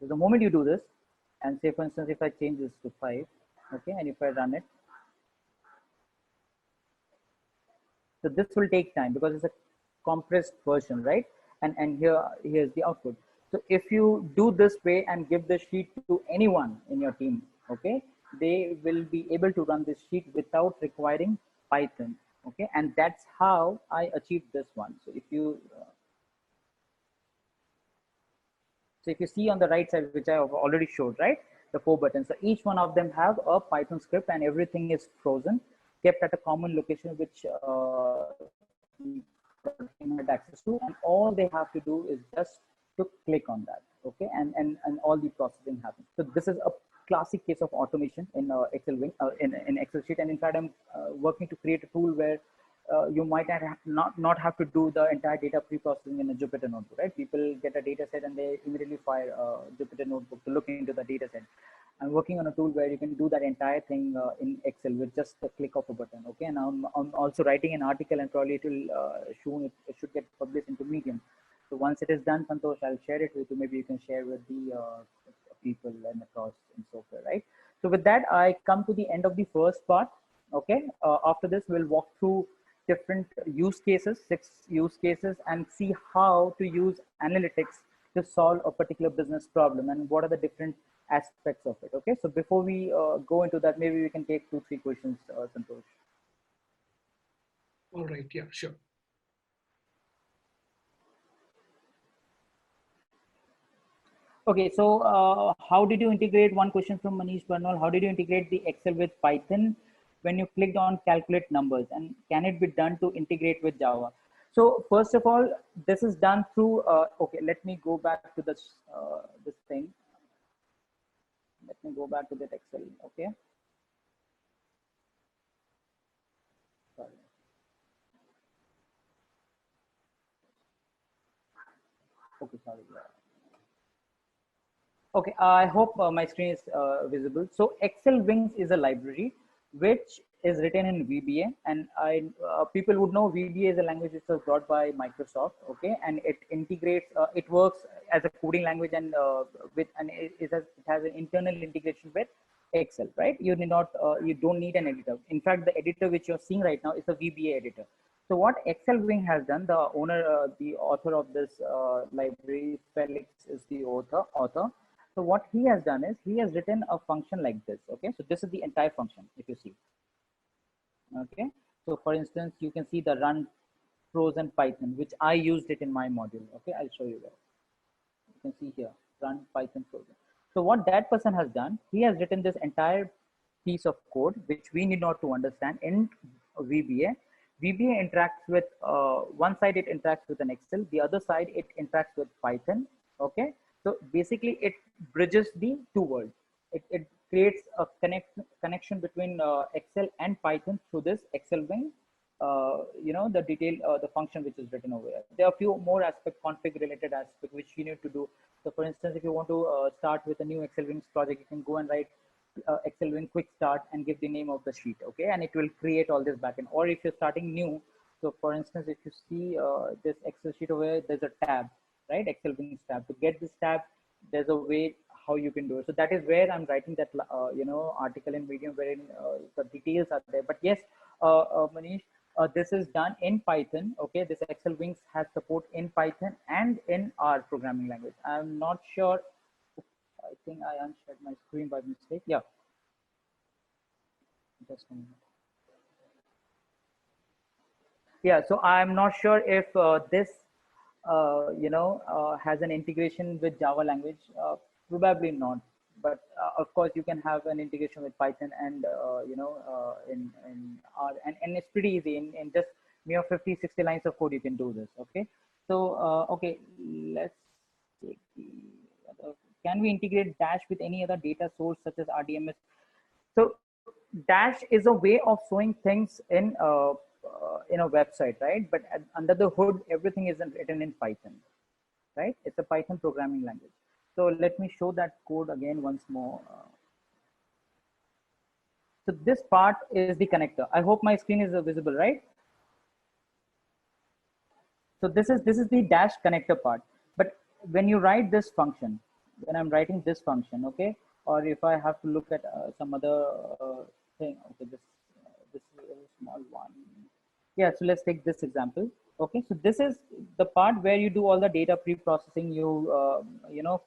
So the moment you do this, and say for instance, if I change this to 5, okay, and if I run it, so this will take time because it's a compressed version, right? And here's the output. So if you do this way and give the sheet to anyone in your team, okay, they will be able to run this sheet without requiring Python, okay, and that's how I achieved this one. So if you see on the right side, which I have already showed, right, the 4 buttons, so each one of them have a Python script and everything is frozen, kept at a common location, which had access to, and all they have to do is just to click on that, okay, and all the processing happens. So this is a classic case of automation in Excel Wing, in Excel sheet, and in fact I'm working to create a tool where you might not have to do the entire data pre-processing in a Jupyter notebook, right? People get a data set and they immediately fire a Jupyter notebook to look into the data set. I'm working on a tool where you can do that entire thing in Excel with just a click of a button, okay? And I'm also writing an article and probably it will it should get published into Medium. So once it is done, Santosh, I'll share it with you. Maybe you can share with the people and across and so forth, right? So with that, I come to the end of the first part, okay? After this, we'll walk through different use cases, 6 use cases, and see how to use analytics to solve a particular business problem and what are the different aspects of it. Okay, so before we go into that, maybe we can take 2-3 questions, Santosh. All right. Yeah, sure. Okay, so how did you integrate, one question from Manish Barnwal, how did you integrate the Excel with Python when you clicked on calculate numbers, and can it be done to integrate with Java? So first of all, this is done through, okay, let me go back to this thing. Let me go back to that Excel. Okay. Sorry. Okay, sorry. Okay, I hope my screen is visible. So Excel Wings is a library which is written in VBA, and people would know VBA is a language which was brought by Microsoft. Okay, and it integrates, it works as a coding language, and it has an internal integration with Excel. Right? You need not, you don't need an editor. In fact, the editor which you're seeing right now is a VBA editor. So what Excel Wing has done, the owner, the author of this library, Felix, is the author. So what he has done is he has written a function like this. Okay, so this is the entire function, if you see. Okay, so for instance, you can see the run frozen Python, which I used it in my module. Okay, I'll show you that. You can see here, run Python frozen. So what that person has done, he has written this entire piece of code, which we need not to understand in VBA. VBA interacts with, one side it interacts with an Excel, the other side it interacts with Python. Okay, so basically it bridges the two worlds. It creates a connection between Excel and Python through this Excel Wing. The detail, the function which is written over here. There are a few more aspect, config related aspect, which you need to do. So for instance, if you want to start with a new Excel Wings project, you can go and write Excel Wing quick start and give the name of the sheet. Okay, and it will create all this backend. Or if you're starting new, so for instance, if you see this Excel sheet over here, there's a tab, right? Excel Wings tab. To get this tab, there's a way how you can do it. So that is where I'm writing that article in Medium, wherein the details are there. But yes, Manish, this is done in Python. Okay, this Excel Wings has support in Python and in our programming language. I'm not sure. I think I unshared my screen by mistake. Yeah, just a minute. Yeah, so I'm not sure if this has an integration with Java language. Probably not, but of course you can have an integration with Python and in R, and it's pretty easy. In just mere 50-60 lines of code you can do this. Okay, so okay, let's take the other. Can we integrate Dash with any other data source such as RDMS? So Dash is a way of showing things in a website, right? But under the hood, everything is written in Python, right? It's a Python programming language. So let me show that code again once more. So this part is the connector. I hope my screen is visible, right? So this is the Dash connector part. But when you write this function, when I'm writing this function, okay, or if I have to look at some other thing, okay, this is a small one. Yeah, so let's take this example. Okay, so this is the part where you do all the data pre-processing. You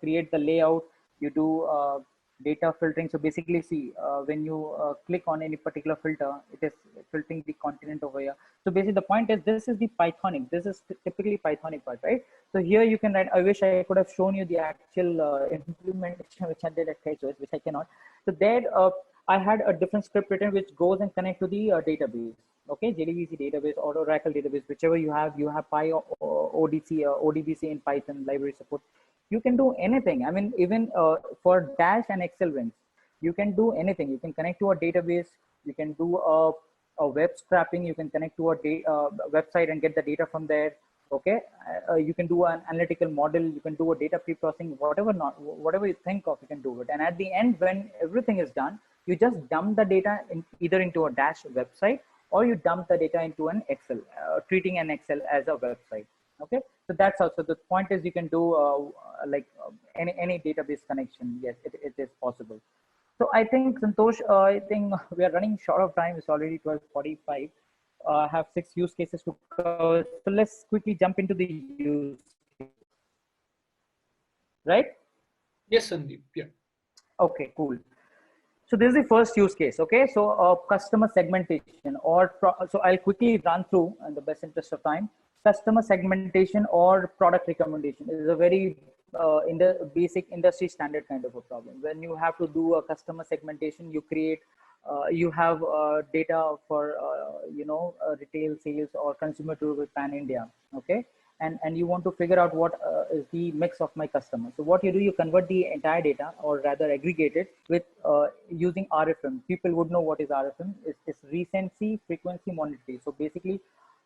create the layout. You do data filtering. So basically, see when you click on any particular filter, it is filtering the continent over here. So basically, the point is this is the Pythonic. This is typically Pythonic part, right? So here you can write. I wish I could have shown you the actual implementation which I did at Kaisos, which I cannot. So there, I had a different script written which goes and connect to the database. Okay, JDBC database or Oracle database, whichever you have Py or ODC or ODBC in Python library support. You can do anything. I mean, even for Dash and Excel Wings, you can do anything. You can connect to a database. You can do a web scraping. You can connect to a website and get the data from there. Okay, you can do an analytical model. You can do a data pre-processing. Whatever you think of, you can do it. And at the end, when everything is done, you just dump the data either into a Dash website, or you dump the data into an Excel, treating an Excel as a website. Okay, so that's also the point is you can do any database connection. Yes, it is possible. So I think Santosh, I think we are running short of time. It's already 12:45. I have 6 use cases to cover. So let's quickly jump into the use case. Right? Yes, Sandeep. Yeah. Okay, cool. So this is the first use case. Okay, so customer segmentation so I'll quickly run through in the best interest of time. Customer segmentation or product recommendation is a very in the basic industry standard kind of a problem. When you have to do a customer segmentation, you create you have data for retail sales or consumer durable pan India. Okay, and you want to figure out what is the mix of my customers. So what you do, you convert the entire data, or rather aggregate it with using RFM. People would know what is RFM. It's recency, frequency, monetary. So basically,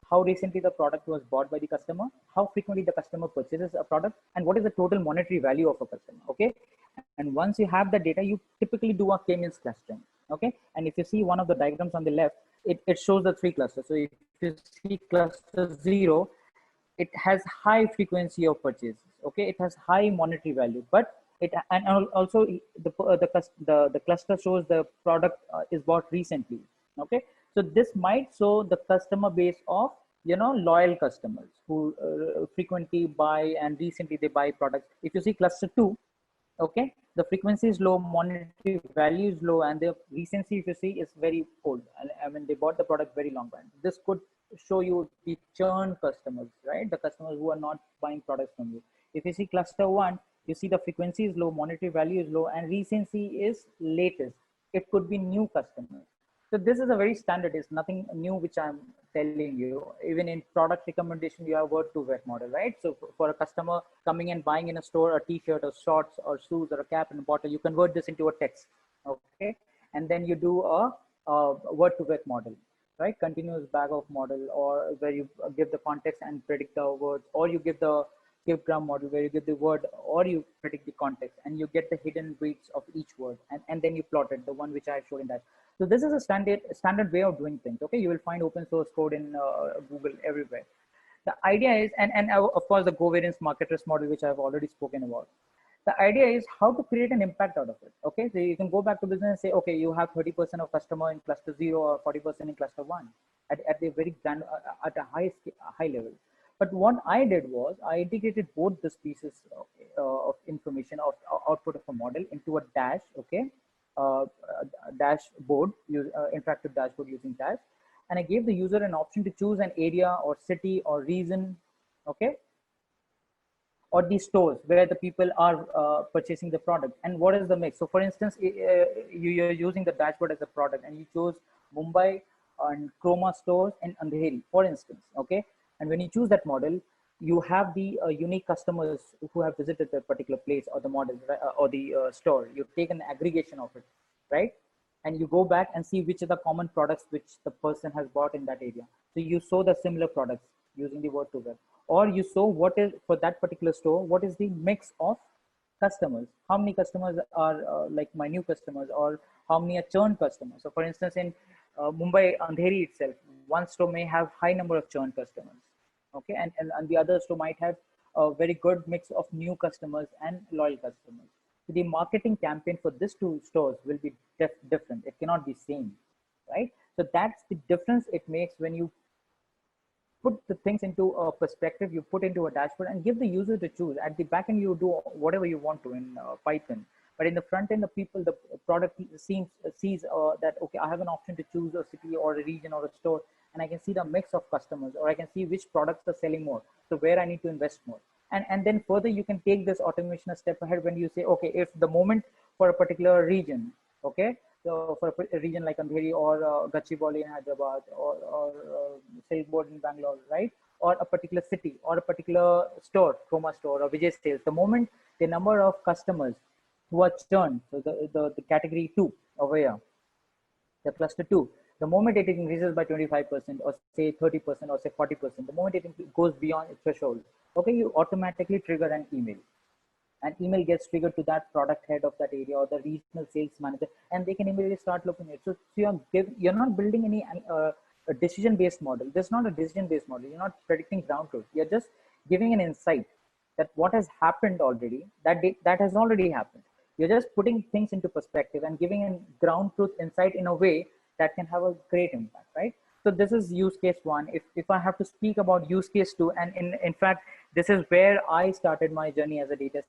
how recently the product was bought by the customer, how frequently the customer purchases a product, and what is the total monetary value of a customer. Okay, and once you have the data, you typically do a k-means clustering. Okay, and if you see one of the diagrams on the left, it shows the three clusters. So if you see cluster 0, it has high frequency of purchases. Okay, it has high monetary value, but it, and also the cluster shows the product is bought recently. Okay, so this might show the customer base of, you know, loyal customers who frequently buy and recently they buy products. If you see cluster 2, okay, the frequency is low, monetary value is low, and the recency, if you see, is very old. I mean, they bought the product very long time. This could show you the churn customers, right? The customers who are not buying products from you. If you see cluster 1, you see the frequency is low, monetary value is low, and recency is latest. It could be new customers. So this is a very standard, it's nothing new which I'm telling you. Even in product recommendation, you have word to word model, right? So for a customer coming and buying in a store a t-shirt or shorts or shoes or a cap and a bottle, you convert this into a text, okay? And then you do a word to word model, right? Continuous bag of model, or where you give the context and predict the words, or you give the gram model where you give the word or you predict the context and you get the hidden weights of each word, and then you plot it, the one which I showed in that. So this is a standard way of doing things. Okay, you will find open source code in Google everywhere. The idea is, and of course the covariance market risk model, which I've already spoken about. The idea is how to create an impact out of it. Okay, so you can go back to business and say, okay, you have 30% of customer in cluster 0 or 40% in cluster 1 at the very grand, at a high level. But what I did was I integrated both these pieces of information of output of a model into a dash. Okay, dashboard, interactive dashboard using dash, and I gave the user an option to choose an area or city or region. Okay, or the stores where the people are purchasing the product, and what is the mix. So for instance, you're using the dashboard as a product and you chose Mumbai and Chroma stores in Andheri, for instance. Okay, and when you choose that model, you have the unique customers who have visited that particular place or the model, or the store. You take an aggregation of it, right? And you go back and see which are the common products which the person has bought in that area. So you show the similar products using the word to web, or you show what is for that particular store, what is the mix of customers, how many customers are like my new customers, or how many are churn customers. So for instance, in Mumbai, Andheri itself, one store may have high number of churn customers. Okay, and the other store might have a very good mix of new customers and loyal customers. So the marketing campaign for these two stores will be different. It cannot be same, right? So that's the difference it makes when you put the things into a perspective, you put into a dashboard and give the user to choose. At the back end, you do whatever you want to in Python. But in the front end, the product sees that, okay, I have an option to choose a city or a region or a store, and I can see the mix of customers, or I can see which products are selling more. So where I need to invest more. And then further, you can take this automation a step ahead when you say, okay, if the moment for a particular region, okay, so for a region like Andheri or Gachibowli in Hyderabad, or Silkboard in Bangalore, right? Or a particular city or a particular store, Chroma store or Vijay Sales, the moment the number of customers who are churned, so the category 2 over here, the cluster 2, the moment it increases by 25% or say 30% or say 40%, the moment it goes beyond its threshold, okay, you automatically trigger an email. An email gets triggered to that product head of that area or the regional sales manager, and they can immediately start looking at it. So you're not building any a decision-based model. This is not a decision-based model. You're not predicting ground truth. You're just giving an insight that what has happened already, that has already happened. You're just putting things into perspective and giving a ground truth insight in a way that can have a great impact, right? So this is use case 1. If I have to speak about use case 2, and in fact, this is where I started my journey as a data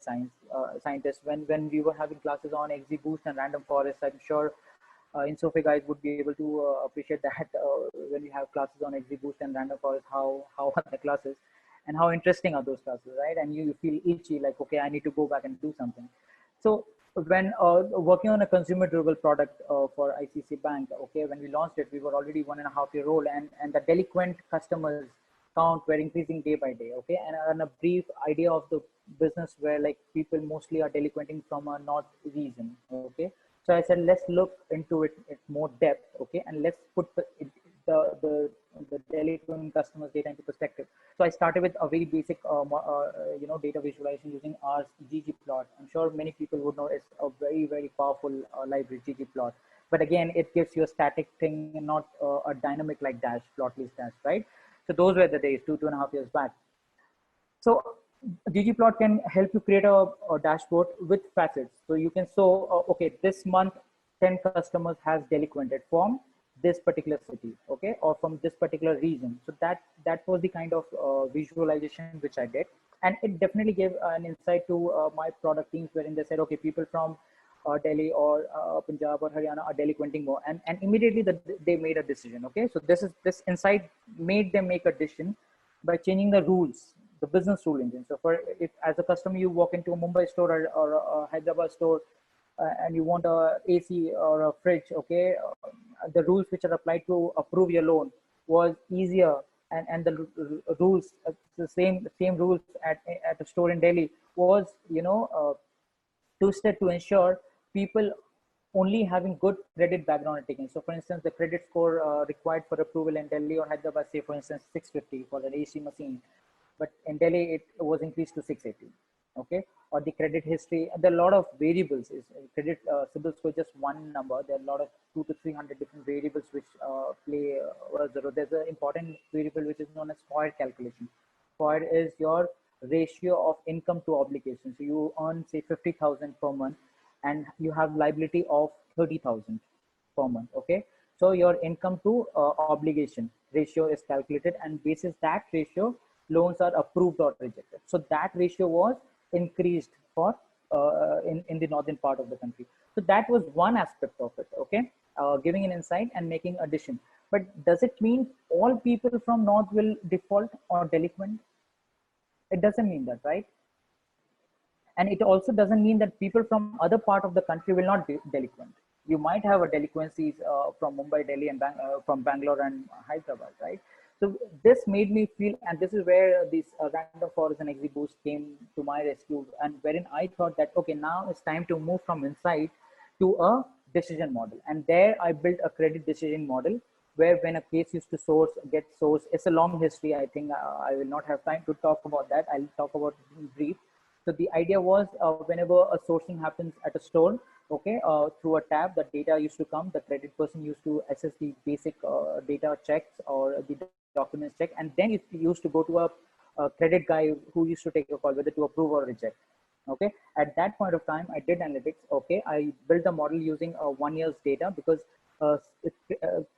scientist. When we were having classes on XGBoost and Random Forest, I'm sure InSophia guys would be able to appreciate that when we have classes on XGBoost and Random Forest, how are the classes and how interesting are those classes, right? And you feel itchy, like, okay, I need to go back and do something. So when working on a consumer durable product for ICICI Bank, okay, when we launched it, we were already 1.5 years old, and the delinquent customers count were increasing day by day, okay, and a brief idea of the business where like people mostly are delinquenting from a north region, okay. So I said let's look into it more depth, okay, and let's put the delinquent customers data into perspective. So I started with a very basic data visualization using R ggplot. I'm sure many people would know it's a very powerful library, ggplot, but again it gives you a static thing and not a dynamic like dash, plotly dash, right? So those were the days, 2.5 years back. So ggplot can help you create a dashboard with facets. So you can show, okay, this month 10 customers has delinquented from this particular city, okay, or from this particular region. So that was the kind of visualization which I did, and it definitely gave an insight to my product teams, wherein they said, okay, people from Delhi or Punjab or Haryana are delinquenting more, and immediately they made a decision. Okay, so this insight made them make a decision by changing the rules, the business rule engine. So for if as a customer you walk into a Mumbai store or a Hyderabad store and you want a AC or a fridge, okay, the rules which are applied to approve your loan was easier, and the rules, the same rules at a store in Delhi was, twisted to ensure people only having good credit background are taken. So for instance, the credit score required for approval in Delhi or Hyderabad, say for instance 650 for an AC machine, but in Delhi it was increased to 680. Okay, or the credit history. There are a lot of variables. Is credit CIBIL score just one number? There are a lot of 200 to 300 different variables which play a role. There's an important variable which is known as FOIR calculation. FOIR is your ratio of income to obligation. So you earn say 50,000 per month, and you have liability of 30,000 per month. Okay, so your income to obligation ratio is calculated, and basis that ratio, loans are approved or rejected. So that ratio was increased for in the northern part of the country. So that was one aspect of it. Okay, giving an insight and making addition. But does it mean all people from north will default or delinquent? It doesn't mean that, right? And it also doesn't mean that people from other part of the country will not be delinquent. You might have a delinquencies from Mumbai, Delhi, and from Bangalore and Hyderabad, right? So this made me feel, and this is where this Random Forest and XGBoost came to my rescue, and wherein I thought that, okay, now it's time to move from insight to a decision model. And there I built a credit decision model where when a case used to get sourced, it's a long history. I think I will not have time to talk about that. I'll talk about it in brief. So the idea was whenever a sourcing happens at a store, okay, through a tab, the data used to come, the credit person used to assess the basic data checks or the documents check, and then it used to go to a credit guy who used to take a call whether to approve or reject. Okay, at that point of time, I did analytics. Okay, I built a model using 1 year's data because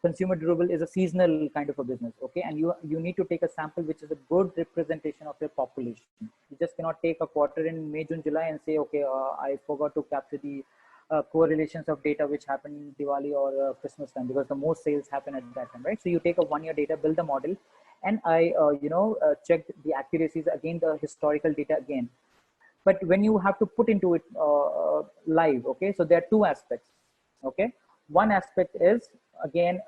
consumer durable is a seasonal kind of a business. Okay, and you need to take a sample which is a good representation of your population. You just cannot take a quarter in May, June, July and say, okay, I forgot to capture the correlations of data which happen in Diwali or Christmas time, because the most sales happen at that time, right? So you take a 1 year data, build the model, and I checked the accuracies again, the historical data again. But when you have to put into it live, okay, so there are two aspects. Okay, one aspect is again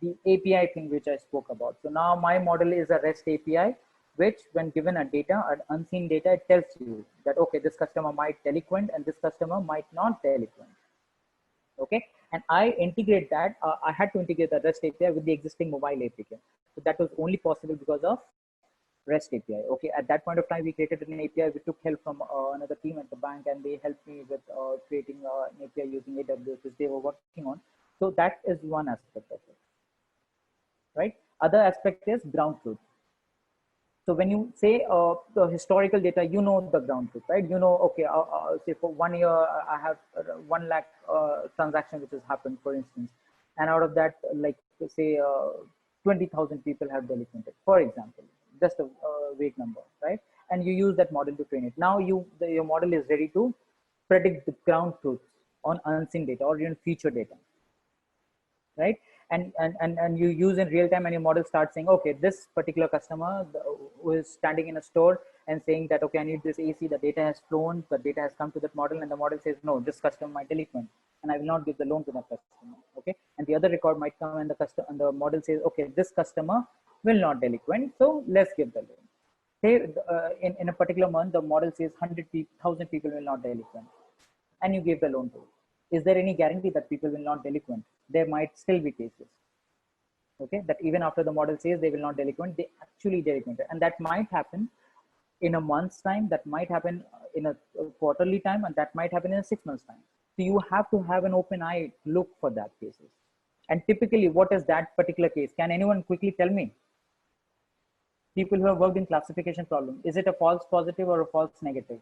the API thing which I spoke about. So now my model is a REST API, which when given a data, an unseen data, it tells you that, okay, this customer might delinquent and this customer might not delinquent. Okay, and I integrate that. I had to integrate the REST API with the existing mobile API. So that was only possible because of REST API. Okay, at that point of time, we created an API. We took help from another team at the bank, and they helped me with creating an API using AWS, which they were working on. So that is one aspect of it, right? Other aspect is ground truth. So when you say the historical data, you know the ground truth, right? You know, okay, say for 1 year, I have 1 lakh transaction which has happened, for instance, and out of that, like say 20,000 people have delinquented, for example, just a vague number, right? And you use that model to train it. Now your model is ready to predict the ground truth on unseen data or even future data, right? And you use in real time, and your model starts saying, okay, this particular customer who is standing in a store and saying that, okay, I need this AC, the data has flown, the data has come to that model, and the model says, no, this customer might delinquent, and I will not give the loan to that customer. Okay, and the other record might come, and the model says, okay, this customer will not delinquent, so let's give the loan. Say in a particular month, the model says 100,000 people will not delinquent, and you give the loan to. Is there any guarantee that people will not delinquent? There might still be cases, okay, that even after the model says they will not delinquent, they actually delinquent, and that might happen in a month's time, that might happen in a quarterly time, and that might happen in a 6 months time. So you have to have an open eye look for that cases. And typically, what is that particular case? Can anyone quickly tell me? People who have worked in classification problem, is it a false positive or a false negative?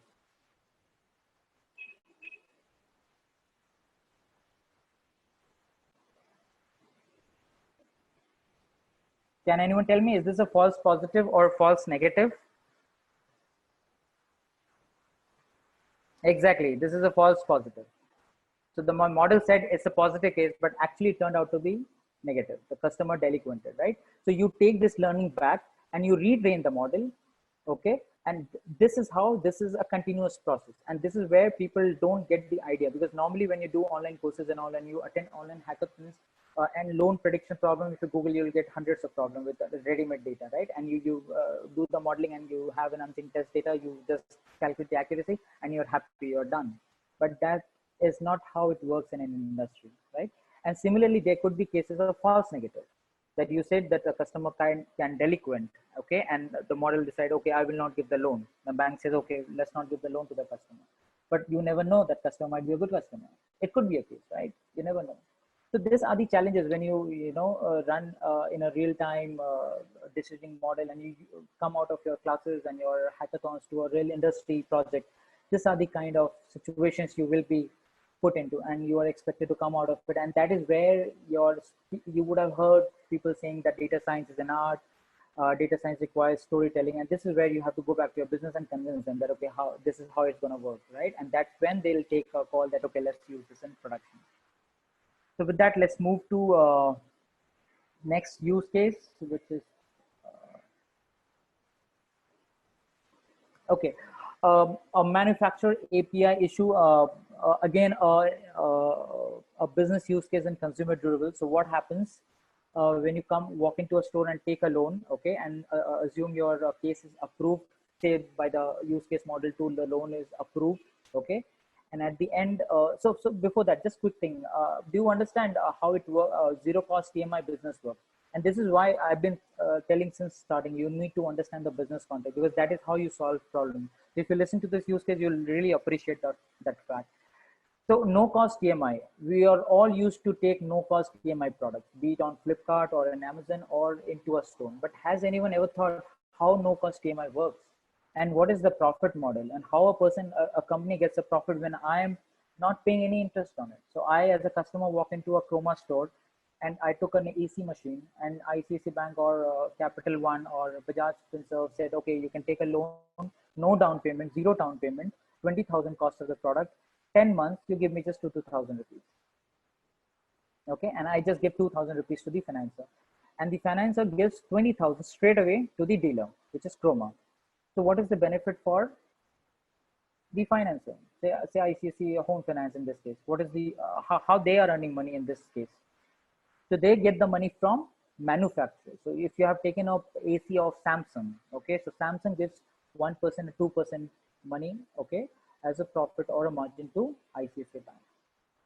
Can anyone tell me, is this a false positive or false negative? Exactly, this is a false positive. So the model said it's a positive case, but actually it turned out to be negative. The customer delinquented, right? So you take this learning back and you retrain the model, okay? And this is how, this is a continuous process. And this is where people don't get the idea, because normally when you do online courses and all, and you attend online hackathons and loan prediction problem, if you Google, you'll get hundreds of problems with ready-made data, right? And you do the modeling and you have an umpteen test data, you just calculate the accuracy and you're happy, you're done. But that is not how it works in an industry, right? And similarly, there could be cases of false negative, that you said that a customer can delinquent, okay, and the model decide, okay, I will not give the loan. The bank says, okay, let's not give the loan to the customer. But you never know, that customer might be a good customer. It could be a case, right? You never know. So these are the challenges when you run in a real-time decisioning model, and you come out of your classes and your hackathons to a real industry project. These are the kind of situations you will be put into, and you are expected to come out of it. And that is where you would have heard people saying that data science is an art, data science requires storytelling, and this is where you have to go back to your business and convince them that, okay, this is how it's going to work, right? And that's when they'll take a call that, okay, let's use this in production. So with that, let's move to next use case, which is okay. A manufacturer API issue, again, a business use case in consumer durable. So what happens when you walk into a store and take a loan, okay, and assume your case is approved, say by the use case model tool, the loan is approved, okay. And at the end, so before that, just quick thing, do you understand how it works, zero cost EMI business works? And this is why I've been telling since starting, you need to understand the business context, because that is how you solve problems. If you listen to this use case, you'll really appreciate that fact. So no cost EMI, we are all used to take no cost EMI products, be it on Flipkart or an Amazon or into a store. But has anyone ever thought how no cost EMI works? And what is the profit model, and how a company gets a profit when I am not paying any interest on it? So I, as a customer, walk into a Chroma store and I took an AC machine, and ICICI Bank or Capital One or Bajaj Finserv said, okay, you can take a loan, no down payment, zero down payment, 20,000 cost of the product, 10 months, you give me just 2,000 rupees. Okay, and I just give 2,000 rupees to the financer, and the financer gives 20,000 straight away to the dealer, which is Chroma. So what is the benefit for the financer? Say ICICI Home Finance in this case. What is the how they are earning money in this case? So they get the money from manufacturers. So if you have taken up AC of Samsung, okay, so Samsung gives 1% or 2% money, okay, as a profit or a margin to ICICI Bank,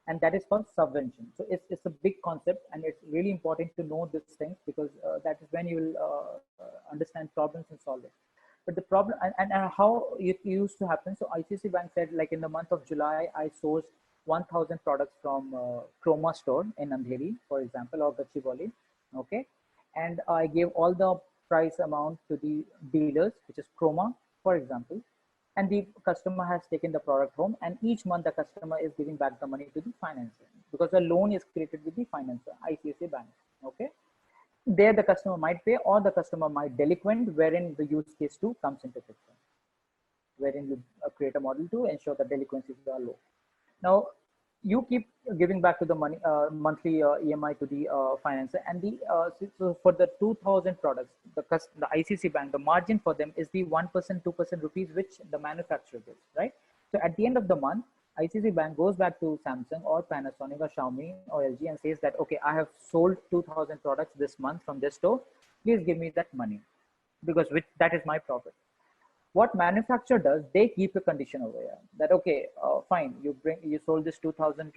and that is called subvention. So it's a big concept, and it's really important to know these things, because that is when you will understand problems and solve it. But the problem and how it used to happen. So ICICI Bank said, like in the month of July, I sourced 1,000 products from Chroma store in Andheri, for example, or Gachibowli, okay, and I gave all the price amount to the dealers, which is Chroma, for example, and the customer has taken the product home, and each month the customer is giving back the money to the financer, because the loan is created with the financer, ICICI Bank, okay. There the customer might pay, or the customer might delinquent, wherein the use case 2 comes into picture, wherein you create a model to ensure that delinquencies are low. Now you keep giving back to the money, monthly EMI to the financer, and so for the 2,000 products, the ICICI Bank, the margin for them is the 1%, 2% rupees, which the manufacturer gives, right? So at the end of the month, ICICI Bank goes back to Samsung or Panasonic or Xiaomi or LG and says that, okay, I have sold 2,000 products this month from this store. please give me that money, because that is my profit. What manufacturer does, they keep a condition over here that, okay, fine, you sold this 2000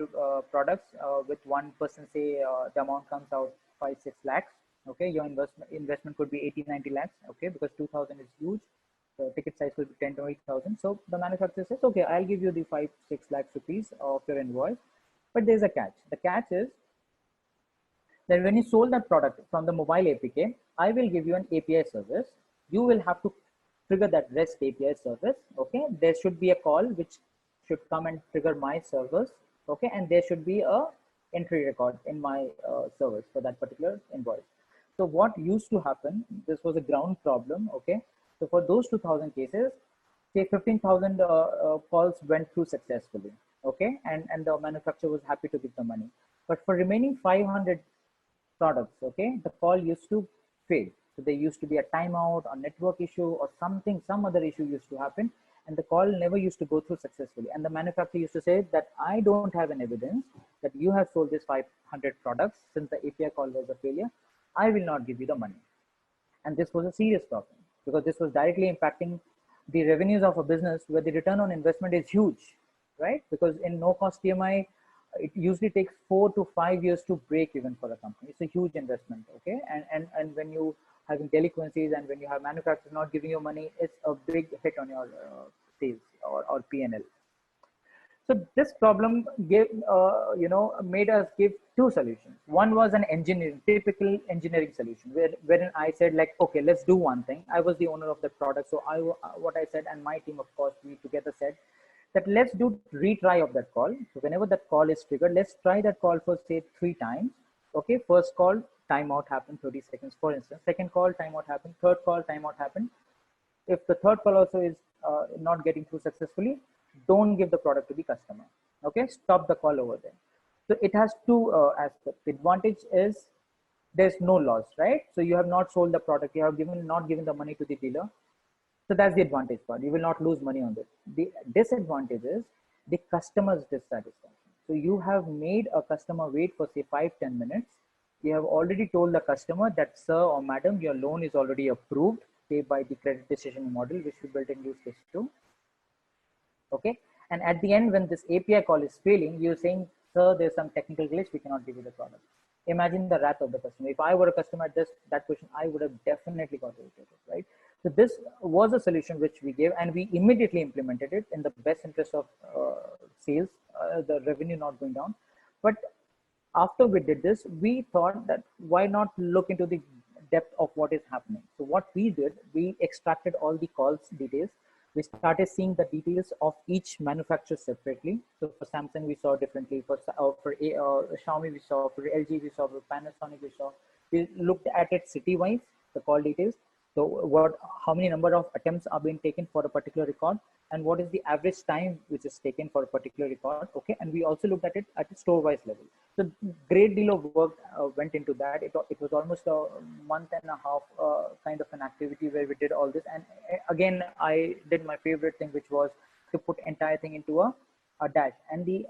products, with one person say the amount comes out 5-6 lakhs. Okay, your investment could be 80-90 lakhs. Okay, because 2000 is huge, the ticket size will be 10 to 8,000. So the manufacturer says, okay, I'll give you the 5-6 lakhs rupees of your invoice, but there's a catch. The catch is that when you sold that product from the mobile APK, I will give you an API service. You will have to trigger that REST API service. Okay, there should be a call which should come and trigger my service. Okay, and there should be a entry record in my service for that particular invoice. So what used to happen, this was a ground problem. Okay, so for those 2000 cases, say 15,000 calls went through successfully. Okay, and the manufacturer was happy to give the money. But for remaining 500 products, okay, the call used to fail. So there used to be a timeout or network issue or something, some other issue used to happen, and the call never used to go through successfully. And the manufacturer used to say that I don't have an evidence that you have sold this 500 products since the API call was a failure. I will not give you the money. And this was a serious problem because this was directly impacting the revenues of a business where the return on investment is huge, right? Because in no cost PMI, it usually takes 4 to 5 years to break even for a company. It's a huge investment. Okay, and when you having delinquencies and when you have manufacturers not giving you money, it's a big hit on your sales or PNL. So this problem gave, made us give two solutions. One was an typical engineering solution, wherein I said like, okay, let's do one thing. I was the owner of the product, so what I said, and my team, of course, we together said that let's do retry of that call. So whenever that call is triggered, let's try that call for say 3 times. Okay, first call, timeout happened 30 seconds, for instance. Second call, timeout happened. Third call, timeout happened. If the third call also is not getting through successfully, don't give the product to the customer. Okay, stop the call over there. So it has two aspects. The advantage is there's no loss, right? So you have not sold the product, you have not given the money to the dealer. So that's the advantage part. You will not lose money on this. The disadvantage is the customer's dissatisfaction. So you have made a customer wait for say 5-10 minutes. You have already told the customer that, sir or madam, your loan is already approved, paid by the credit decision model, which we built in use case 2. Okay, and at the end, when this API call is failing, you're saying, sir, there's some technical glitch, we cannot give you the product. Imagine the wrath of the customer. If I were a customer at that question, I would have definitely got irritated, right? So this was a solution which we gave, and we immediately implemented it in the best interest of sales, the revenue not going down. But after we did this, we thought that why not look into the depth of what is happening. So what we did, we extracted all the calls details. We started seeing the details of each manufacturer separately. So for Samsung, we saw differently. For Xiaomi, we saw. For LG, we saw. For Panasonic, we saw. We looked at it city-wise, the call details. So how many number of attempts are being taken for a particular record, and what is the average time which is taken for a particular record. Okay, and we also looked at it at a store-wise level. So great deal of work went into that. It was almost a month and a half kind of an activity where we did all this. And again, I did my favorite thing, which was to put entire thing into a dash. And the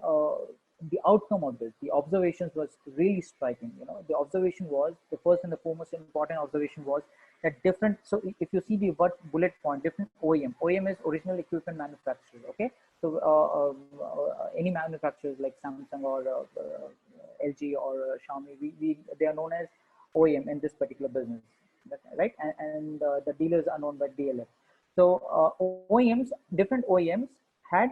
outcome of this, the observations was really striking. The observation was, the first and the foremost important observation was that different, so if you see the bullet point, different OEM is original equipment manufacturer. Okay, so any manufacturers like Samsung or LG or Xiaomi, they are known as OEM in this particular business, right? And the dealers are known by DLF. So different OEMs had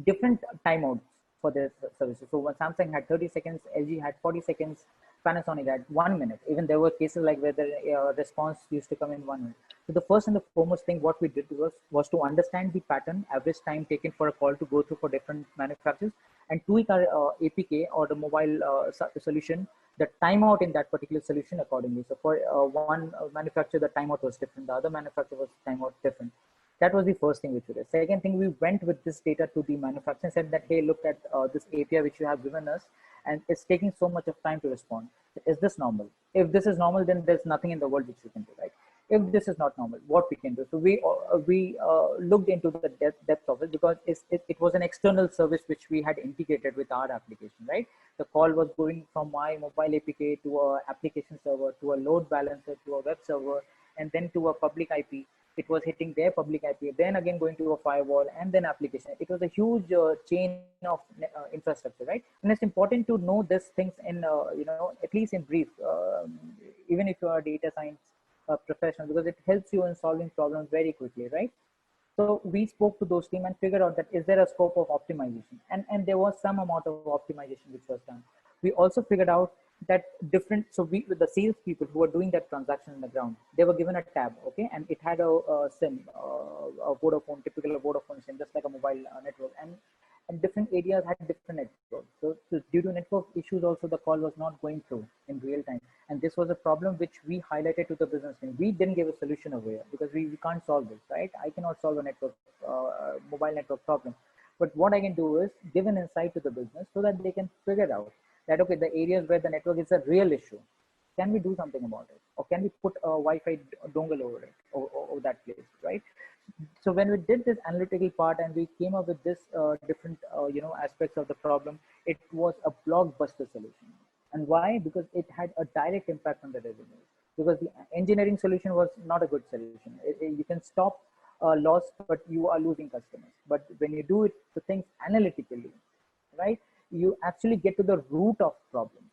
different timeouts for their services. So when Samsung had 30 seconds, LG had 40 seconds, Panasonic had 1 minute. Even there were cases like where the response used to come in 1 minute. So the first and the foremost thing what we did was to understand the pattern, average time taken for a call to go through for different manufacturers, and tweak our APK or the mobile solution, the timeout in that particular solution accordingly. So for one manufacturer, the timeout was different. The other manufacturer was timeout different. That was the first thing which we did. Second thing, we went with this data to the manufacturer and said that, hey, look at this API which you have given us, and it's taking so much of time to respond. Is this normal? If this is normal, then there's nothing in the world which you can do, right? if this is not normal, what we can do. So we looked into the depth of it, because it was an external service which we had integrated with our application, right? The call was going from my mobile APK to a application server, to a load balancer, to a web server, and then to a public IP. It was hitting their public IP, then again going to a firewall, and then application. It was a huge chain of infrastructure, right? And it's important to know these things in, at least in brief, even if you are a data science professional, because it helps you in solving problems very quickly, right? So we spoke to those team and figured out that is there a scope of optimization, and there was some amount of optimization which was done. We also figured out that different, so we, with the sales people who were doing that transaction on the ground, they were given a tab, okay, and it had a SIM, a Vodafone, typical Vodafone SIM, just like a mobile network, and different areas had different networks. So due to network issues, also the call was not going through in real time, and this was a problem which we highlighted to the business team. We didn't give a solution over here because we can't solve this, right? I cannot solve a network, mobile network problem. But what I can do is give an insight to the business so that they can figure out that, okay, the areas where the network is a real issue, can we do something about it? Or can we put a Wi-Fi dongle over it, or that place, right? So when we did this analytical part and we came up with this different, aspects of the problem, it was a blockbuster solution. And why? Because it had a direct impact on the revenue. Because the engineering solution was not a good solution. You can stop loss, but you are losing customers. But when you do it, the things analytically, right, you actually get to the root of problems.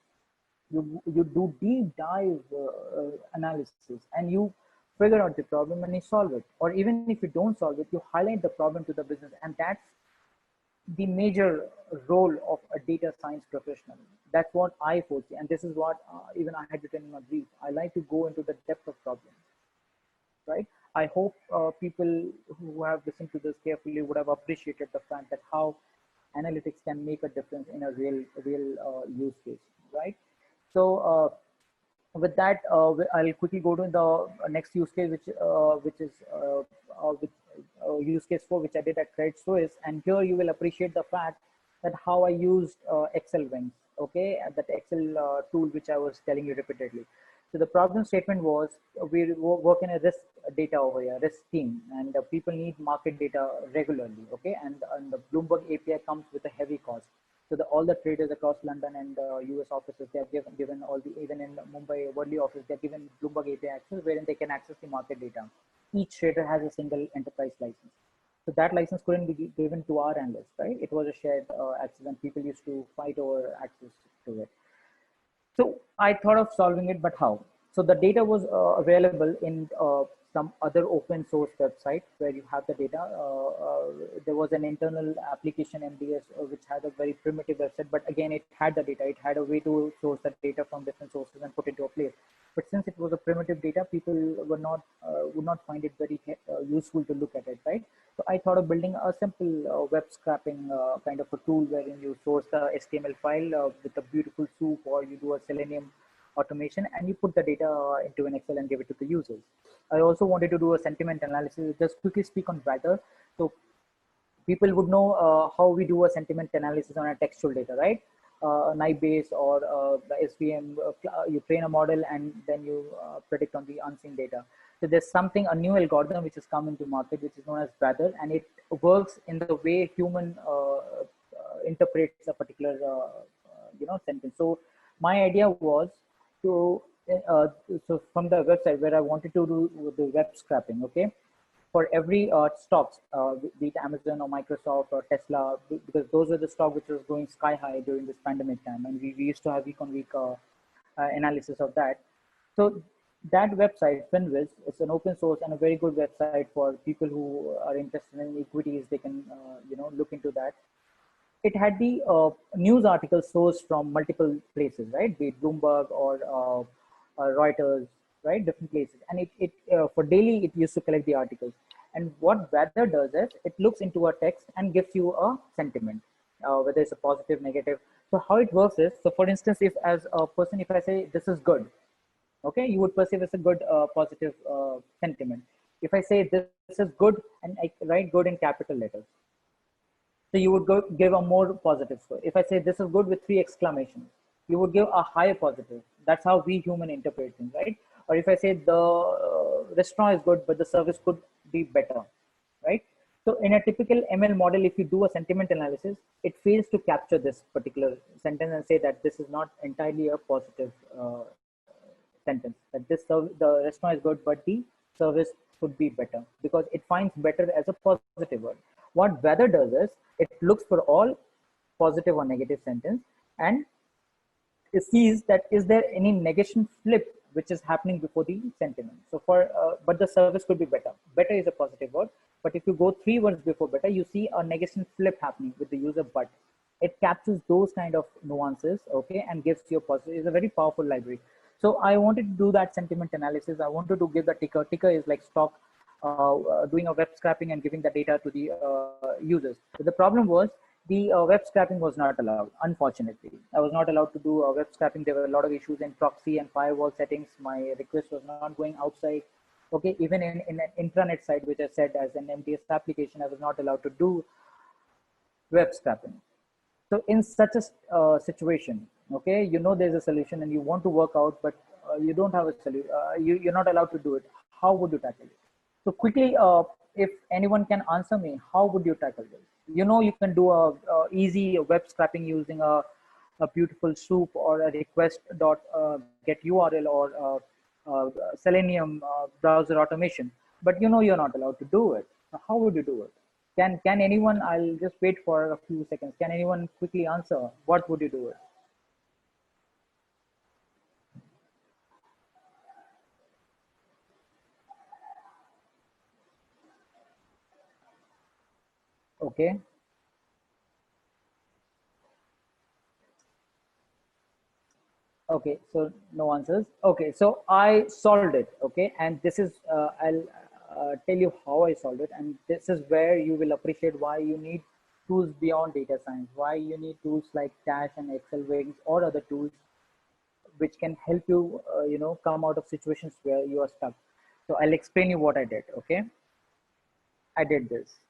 You do deep dive analysis, and you figure out the problem and you solve it. Or even if you don't solve it, you highlight the problem to the business, and that's the major role of a data science professional. That's what I foresee, and this is what even I had written in my brief. I like to go into the depth of problems, right? I hope people who have listened to this carefully would have appreciated the fact that how analytics can make a difference in a real use case, right? So with that, I'll quickly go to the next use case, which is with use case 4, which I did at Credit Suisse. And here you will appreciate the fact that how I used Excel wings, okay, that Excel tool which I was telling you repeatedly. So the problem statement was, we work in a risk data over here, risk team, and people need market data regularly, okay, and the Bloomberg API comes with a heavy cost. So all the traders across London and US offices, they are given all the, even in Mumbai Worli office, they're given Bloomberg API access, wherein they can access the market data. Each trader has a single enterprise license. So that license couldn't be given to our analysts, right? It was a shared access, and people used to fight over access to it. So I thought of solving it, but how? So the data was available in some other open source website where you have the data. There was an internal application MDS which had a very primitive website, but again, it had the data. It had a way to source the data from different sources and put into a place. But since it was a primitive data, people were not would not find it very useful to look at it, right? So I thought of building a simple web scraping kind of a tool wherein you source the HTML file with a beautiful soup, or you do a Selenium automation, and you put the data into an Excel and give it to the users. I also wanted to do a sentiment analysis. Just quickly speak on Writer. So people would know how we do a sentiment analysis on a textual data, right? Naive or the SVM, you train a model and then you predict on the unseen data. So there's something, a new algorithm which has come into market, which is known as Weather, and it works in the way human interprets a particular sentence. So my idea was to so from the website where I wanted to do the web scraping, okay, for every stocks, be it Amazon or Microsoft or Tesla, because those were the stock which was going sky high during this pandemic time, and we used to have week on week analysis of that. So that website, Finviz, is an open source and a very good website for people who are interested in equities. They can look into that. It had the news articles sourced from multiple places, right? Be it Bloomberg or Reuters, right? Different places. And it for daily, it used to collect the articles. And what Weather does is it looks into a text and gives you a sentiment, whether it's a positive, negative. So how it works is, so for instance, if as a person, if I say this is good, okay, you would perceive as a good positive sentiment. If I say this is good and I write good in capital letters, so you would give a more positive score. If I say this is good with 3 exclamations, you would give a higher positive. That's how we human interpret things, right? or if I say the restaurant is good, but the service could be better, right? So in a typical ML model, if you do a sentiment analysis, it fails to capture this particular sentence and say that this is not entirely a positive sentence, that the restaurant is good, but the service could be better, because it finds better as a positive word. What Weather does is it looks for all positive or negative sentence and sees that is there any negation flip which is happening before the sentiment. So for but the service could be better. Better is a positive word, but if you go 3 words before better, you see a negation flip happening with the user but. It captures those kind of nuances, okay, and gives you a positive. It's a very powerful library. So I wanted to do that sentiment analysis. I wanted to give the ticker. Ticker is like stock, doing a web scraping and giving the data to the users. But the problem was the web scraping was not allowed. Unfortunately, I was not allowed to do web scraping. There were a lot of issues in proxy and firewall settings. My request was not going outside. Okay, even in an intranet site, which I said as an MTS application, I was not allowed to do web scraping. So in such a situation, okay, you know there's a solution and you want to work out, but you don't have a solution. You're not allowed to do it. How would you tackle it? So quickly, if anyone can answer me, how would you tackle this? You know, you can do a easy web scraping using a beautiful soup or a request dot get URL or Selenium browser automation, but you know you're not allowed to do it. So how would you do it? Can anyone? I'll just wait for a few seconds. Can anyone quickly answer? What would you do it? Okay. Okay, so no answers. Okay, so I solved it. Okay, and this is I'll tell you how I solved it, and this is where you will appreciate why you need tools beyond data science, why you need tools like Dash and Excel Wings or other tools which can help you, you know, come out of situations where you are stuck. So I'll explain you what I did. Okay, I did this.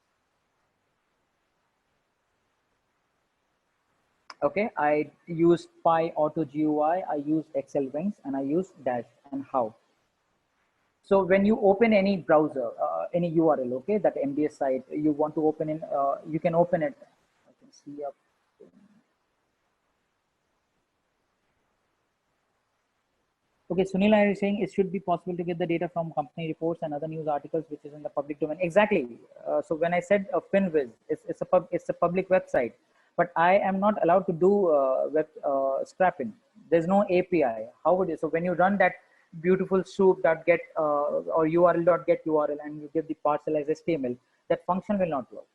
Okay, I used PyAuto GUI, I used Excel Wings, and I used Dash. And how? So when you open any browser, any URL, okay, that MDS site you want to open in, you can open it. I can see up. Okay, Sunil is saying it should be possible to get the data from company reports and other news articles, which is in the public domain. Exactly. So when I said FinViz, it's a public website, but I am not allowed to do web scraping. There's no API. How would you? So when you run that beautiful soup.get or URL.get URL and you give the parcel as HTML, that function will not work.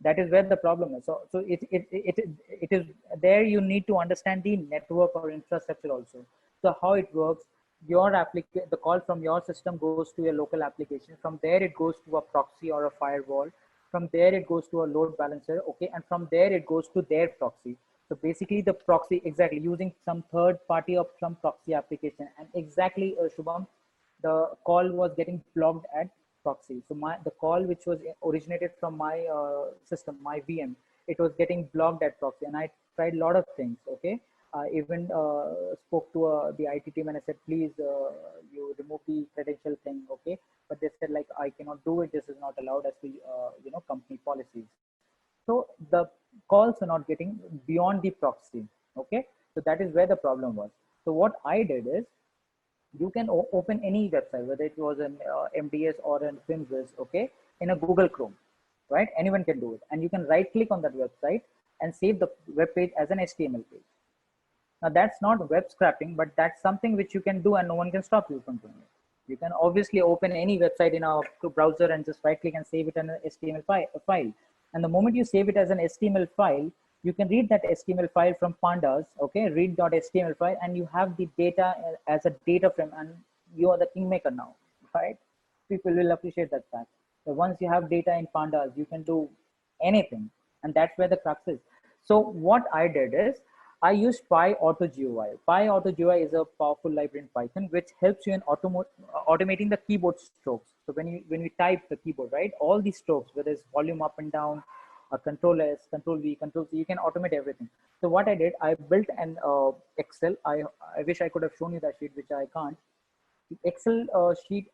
That is where the problem is. So it is there. You need to understand the network or infrastructure also. So how it works, your application, the call from your system goes to your local application. From there it goes to a proxy or a firewall. From there it goes to a load balancer. Okay, and from there it goes to their proxy. So basically the proxy, exactly, using some third party of some proxy application. And exactly, Shubham, the call was getting blocked at proxy. So the call which was originated from my system, my VM, it was getting blocked at proxy, and I tried a lot of things. Okay, I even spoke to the IT team and I said, please, you remove the credential thing. Okay, but they said like I cannot do it. This is not allowed as the you know, company policies. So the calls are not getting beyond the proxy. Okay, so that is where the problem was. So what I did is, you can open any website, whether it was an MDS or an FinViz, okay, in a Google Chrome, right? Anyone can do it. And you can right click on that website and save the web page as an HTML page. Now that's not web scraping, but that's something which you can do and no one can stop you from doing it. You can obviously open any website in a browser and just right click and save it in an HTML file. And the moment you save it as an HTML file, you can read that HTML file from pandas, okay, read.html file, and you have the data as a data frame, and you are the kingmaker now, right? People will appreciate that fact. So once you have data in pandas, you can do anything, and that's where the crux is. So what I did is, I used PyAuto GUI is a powerful library in Python which helps you in automating the keyboard strokes. So when we type the keyboard, right, all these strokes, whether it's volume up and down, Control S, Control V, Control C, you can automate everything. So what I did, I built an Excel. I wish I could have shown you that sheet, which I can't. The Excel sheet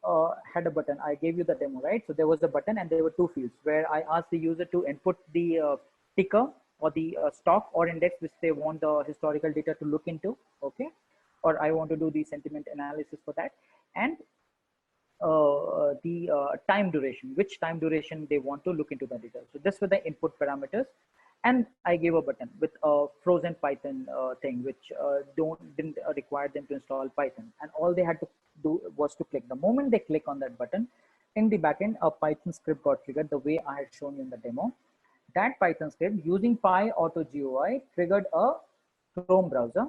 had a button. I gave you the demo, right? So there was a button and there were two fields where I asked the user to input the ticker or the stock or index which they want the historical data to look into, okay? Or I want to do the sentiment analysis for that. And the time duration, which time duration they want to look into the data. So this were the input parameters. And I gave a button with a frozen Python thing, which didn't require them to install Python. And all they had to do was to click. The moment they click on that button, in the backend, a Python script got triggered the way I had shown you in the demo. That Python script using PyAutoGUI triggered a Chrome browser.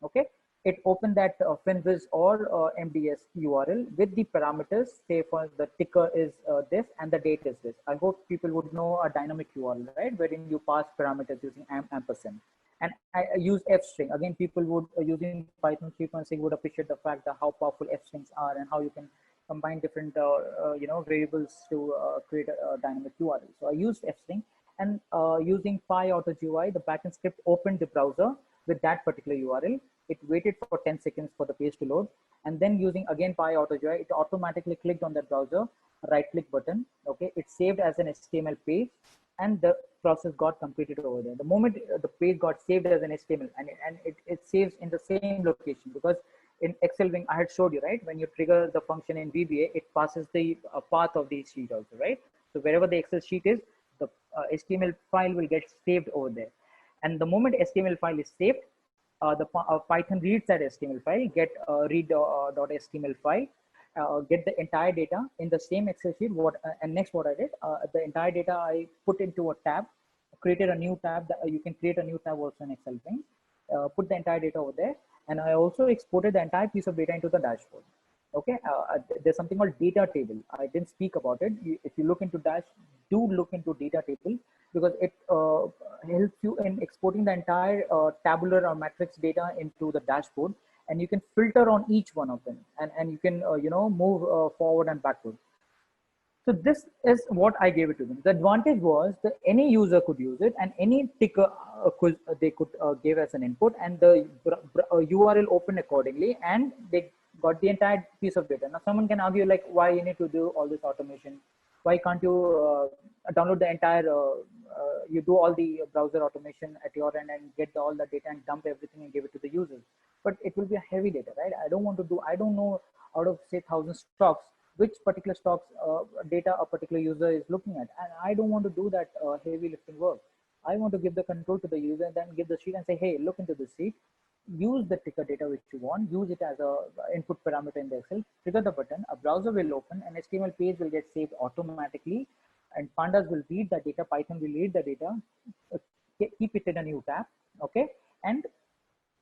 Okay, it opened that FinViz or MDS URL with the parameters. Say for the ticker is this and the date is this. I hope people would know a dynamic URL, right, wherein you pass parameters using ampersand. And I use F string. Again, people would using Python 3.6 would appreciate the fact that how powerful F strings are and how you can combine different variables to create a dynamic URL. So I used F string, and using PyAutoGUI, the backend script opened the browser with that particular URL. It waited for 10 seconds for the page to load, and then using again PyAutoGUI, it automatically clicked on that browser right click button. Okay, it saved as an HTML page, and the process got completed over there. The moment the page got saved as an HTML, and it saves in the same location, because in Excel, when I had showed you, right, when you trigger the function in VBA, it passes the path of the sheet also, right? So wherever the Excel sheet is, the HTML file will get saved over there. And the moment HTML file is saved, the Python reads that HTML file, get read.html file, get the entire data in the same Excel sheet. And next what I did, the entire data I put into a tab, created a new tab. That you can create a new tab also in Excel thing. Put the entire data over there, and I also exported the entire piece of data into the dashboard. Okay, there's something called data table. I didn't speak about it. If you look into Dash, do look into data table, because it helps you in exporting the entire tabular or matrix data into the dashboard, and you can filter on each one of them, and you can move forward and backward. So this is what I gave it to them. The advantage was that any user could use it, and any ticker they could give as an input, and the URL opened accordingly, and they got the entire piece of data. Now someone can argue like, why you need to do all this automation? Why can't you download the entire, you do all the browser automation at your end and get all the data and dump everything and give it to the users? But it will be a heavy data, right? I don't want to do, I don't know out of say 1,000 stocks, which particular stocks data a particular user is looking at. And I don't want to do that heavy lifting work. I want to give the control to the user and then give the sheet and say, hey, look into this sheet, use the ticker data which you want, use it as a input parameter in the Excel, trigger the button, a browser will open, an HTML page will get saved automatically, and pandas will read the data, Python will read the data, keep it in a new tab, okay, and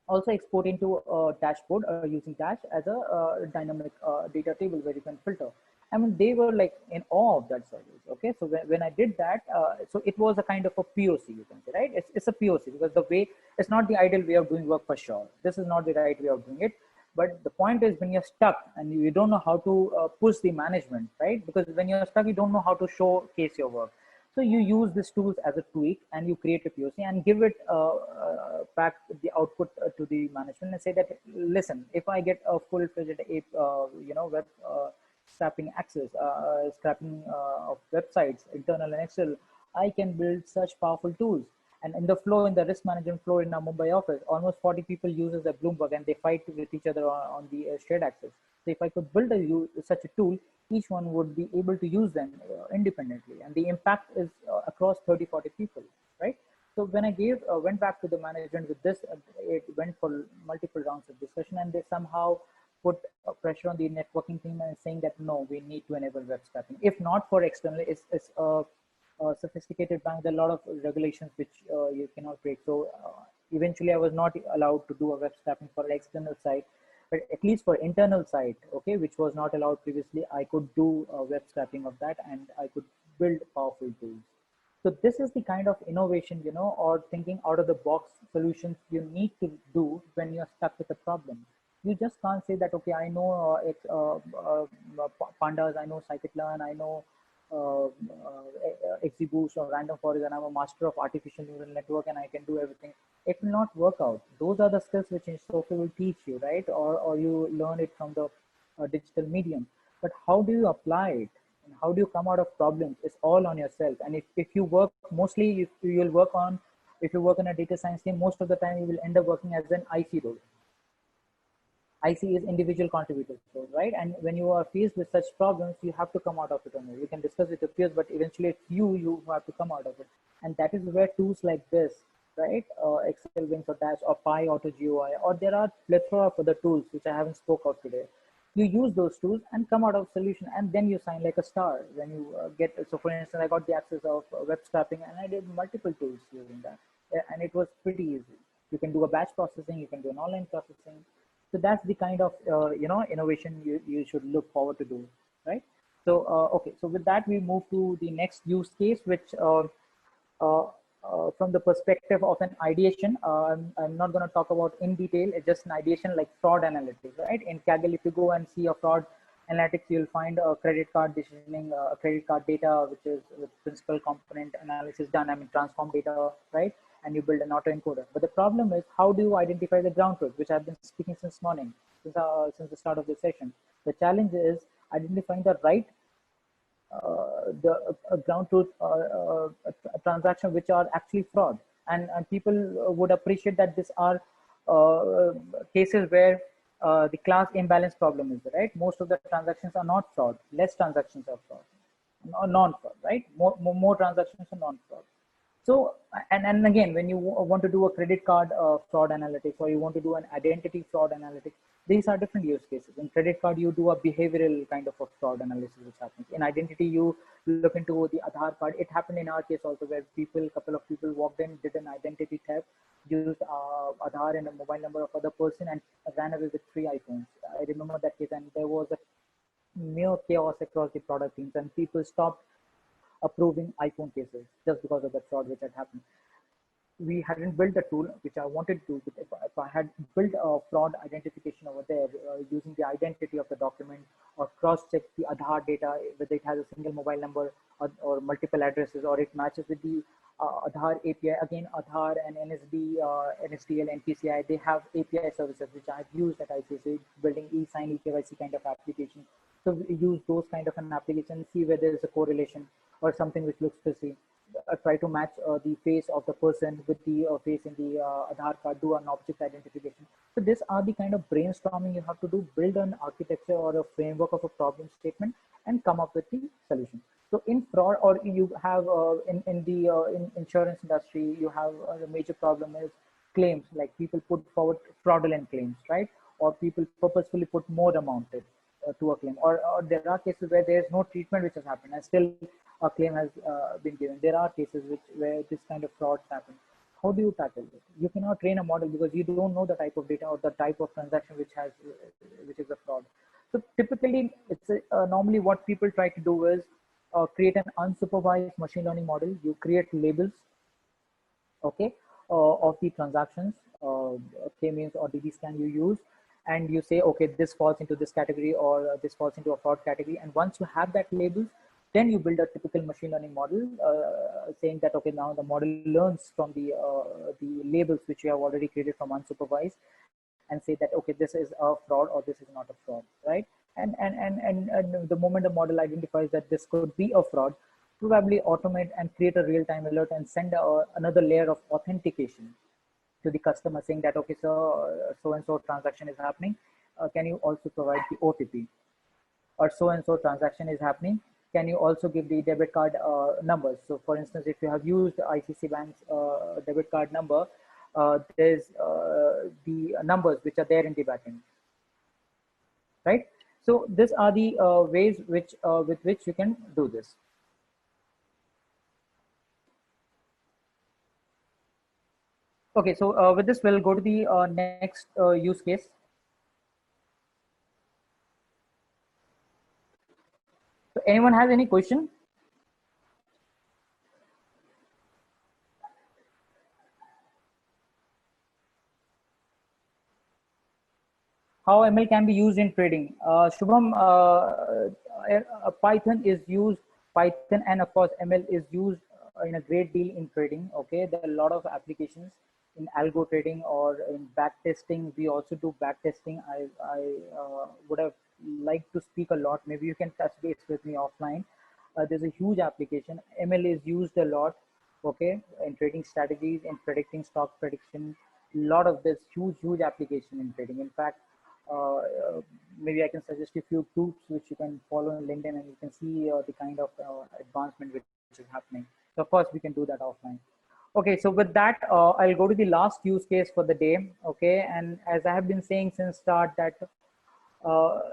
also export into a dashboard using Dash as a dynamic data table where you can filter. I mean, they were like in awe of that service. Okay, so when I did that, so it was a kind of a POC, you can say, right? It's a POC, because the way, it's not the ideal way of doing work for sure. This is not the right way of doing it. But the point is, when you're stuck and you don't know how to push the management, right? Because when you're stuck, you don't know how to showcase your work. So you use these tools as a tweak, and you create a POC and give it back the output to the management and say that, listen, if I get a full-fledged web scrapping access, scrapping of websites, internal and Excel, I can build such powerful tools. And in the flow, in the risk management flow in our Mumbai office, almost 40 people uses the Bloomberg, and they fight with each other on the shared access. So if I could build such a tool, each one would be able to use them independently, and the impact is across 30, 40 people, right? So when I went back to the management with this, it went for multiple rounds of discussion, and they somehow put pressure on the networking team and saying that, no, we need to enable web scraping. If not for external, it's a sophisticated bank, there are a lot of regulations which you cannot break. So eventually I was not allowed to do a web scraping for the external side, but at least for internal side, okay, which was not allowed previously, I could do web scraping of that, and I could build powerful tools. So this is the kind of innovation, or thinking out of the box solutions you need to do when you're stuck with a problem. You just can't say that, okay, I know pandas, I know scikit-learn, I know XGBoost or random forest, and I'm a master of artificial neural network and I can do everything. It will not work out. Those are the skills which Sophie will teach you, right? Or you learn it from the digital medium. But how do you apply it? And how do you come out of problems? It's all on yourself. And if you work, mostly you'll work on, if you work in a data science team, most of the time you will end up working as an IC role. IC is individual contributor role, right? And when you are faced with such problems, you have to come out of it on your own. You can discuss with your peers, but eventually it's you who have to come out of it. And that is where tools like this, right? Excel, Wings or Dash or Pi Auto GUI, or there are plethora of other tools which I haven't spoke of today. You use those tools and come out of solution, and then you sign like a star when you get. So for instance, I got the access of web scraping, and I did multiple tools using that. And it was pretty easy. You can do a batch processing, you can do an online processing. So that's the kind of innovation you should look forward to do, right? So okay, so with that we move to the next use case, which uh, from the perspective of an ideation, I'm not going to talk about in detail. It's just an ideation like fraud analytics, right? In Kaggle, if you go and see a fraud analytics, you'll find a credit card decisioning, credit card data, which is with principal component analysis done. I mean, transform data, right? And you build an autoencoder. But the problem is, how do you identify the ground truth, which I've been speaking since morning, since the start of the session. The challenge is identifying the right the ground truth transaction which are actually fraud, and people would appreciate that these are cases where the class imbalance problem is there, right? Most of the transactions are not fraud, less transactions are fraud, non-fraud, right? More transactions are non-fraud. So, and again, when you want to do a credit card fraud analytics, or you want to do an identity fraud analytics, these are different use cases. In credit card, you do a behavioral kind of a fraud analysis, which happens. In identity, you look into the Aadhaar card. It happened in our case also, where couple of people walked in, did an identity theft, used Aadhaar and a mobile number of other person, and ran away with 3 iPhones. I remember that case, and there was a mere chaos across the product teams, and people stopped approving iPhone cases just because of the fraud which had happened. We hadn't built the tool which I wanted to. If I had built a fraud identification over there using the identity of the document, or cross-check the Aadhaar data, whether it has a single mobile number or multiple addresses, or it matches with the Aadhaar API. Again, Aadhaar and NSD, NSDL, NPCI, they have API services which I've used at ICICI, building e-sign, eKYC kind of application. So we use those kind of an application, see whether there is a correlation or something which looks fishy. Try to match the face of the person with the face in the Aadhaar card, do an object identification. So these are the kind of brainstorming you have to do, build an architecture or a framework of a problem statement and come up with the solution. So in fraud, or you have in insurance industry, you have the major problem is claims, like people put forward fraudulent claims, right? Or people purposefully put more amount to a claim, or there are cases where there is no treatment which has happened and still a claim has been given. There are cases where this kind of frauds happen. How do you tackle it? You cannot train a model because you don't know the type of data or the type of transaction which is a fraud. So typically, it's normally what people try to do is create an unsupervised machine learning model. You create labels, okay, of the transactions, K-means or DB scan you use, and you say, okay, this falls into this category, or this falls into a fraud category. And once you have that labels, then you build a typical machine learning model, saying that, okay, now the model learns from the labels which you have already created from unsupervised, and say that, okay, this is a fraud or this is not a fraud, right? And the moment the model identifies that this could be a fraud, probably automate and create a real-time alert and send another layer of authentication to the customer, saying that, okay, so and so transaction is happening. Can you also provide the OTP? Or so and so transaction is happening. Can you also give the debit card numbers? So for instance, if you have used ICICI Bank's debit card number, there's the numbers which are there in the backend, right? So these are the ways which with which you can do this. Okay, so with this, we'll go to the next use case. So anyone has any question? How ML can be used in trading? Shubham, Python is used, Python and of course ML is used in a great deal in trading. Okay, there are a lot of applications. in algo trading or in back testing. We also do back testing. I would have liked to speak a lot. Maybe you can touch base with me offline. There's a huge application. ML is used a lot, okay, in trading strategies, in predicting stock prediction. A lot of this huge application in trading. In fact, uh, uh, maybe I can suggest you a few groups which you can follow on LinkedIn, and you can see the kind of advancement which is happening. So of course we can do that offline. Okay, so with that, I'll go to the last use case for the day. Okay, and as I have been saying since start that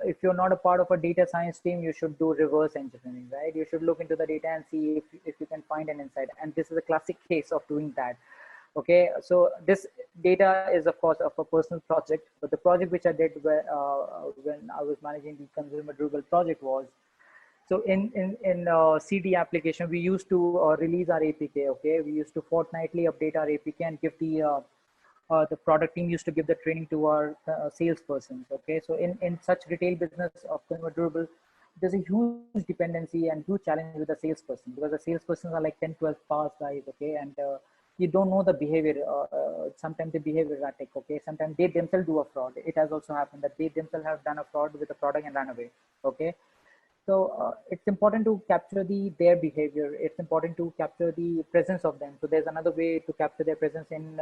if you're not a part of a data science team, you should do reverse engineering, right? You should look into the data and see if you can find an insight. And this is a classic case of doing that. Okay, so this data is of course of a personal project, but the project which I did when I was managing the consumer durable project was, so in CD application, we used to release our APK. Okay, we used to fortnightly update our APK and give the product team used to give the training to our salespersons. Okay, so in such retail business of consumer durable, there's a huge dependency and huge challenge with the salesperson, because the salespersons are like 10, 12 past guys. Okay, and you don't know the behavior. Sometimes the behavior erratic. Okay, sometimes they themselves do a fraud. It has also happened that they themselves have done a fraud with a product and ran away. Okay, so it's important to capture their behavior. It's important to capture the presence of them. So there's another way to capture their presence in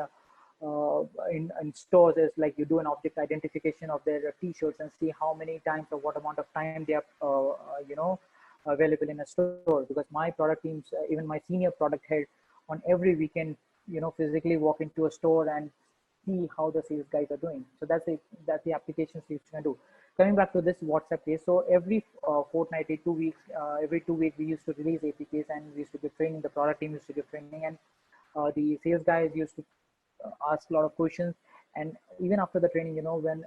stores is like you do an object identification of their t-shirts and see how many times or what amount of time they are available in a store. Because my product teams, even my senior product head, on every weekend, physically walk into a store and see how the sales guys are doing. So that's the applications you can do. Coming back to this WhatsApp case, so every fortnightly, 2 weeks, every 2 weeks we used to release APKs and we used to give training. The product team used to give training, and the sales guys used to ask a lot of questions. And even after the training, when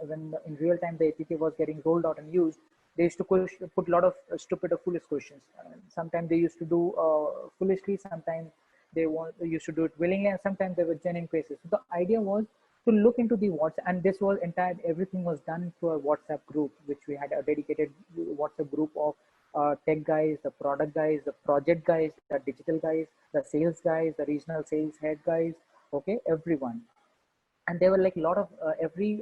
in real time the APK was getting rolled out and used, they used to put a lot of stupid or foolish questions. Sometimes they used to do foolishly, sometimes they used to do it willingly, and sometimes they were genuine cases. So the idea was to look into the WhatsApp, and this was entire everything was done through a WhatsApp group, which we had a dedicated WhatsApp group of tech guys, the product guys, the project guys, the digital guys, the sales guys, the regional sales head guys. Okay, everyone. And there were like a lot of every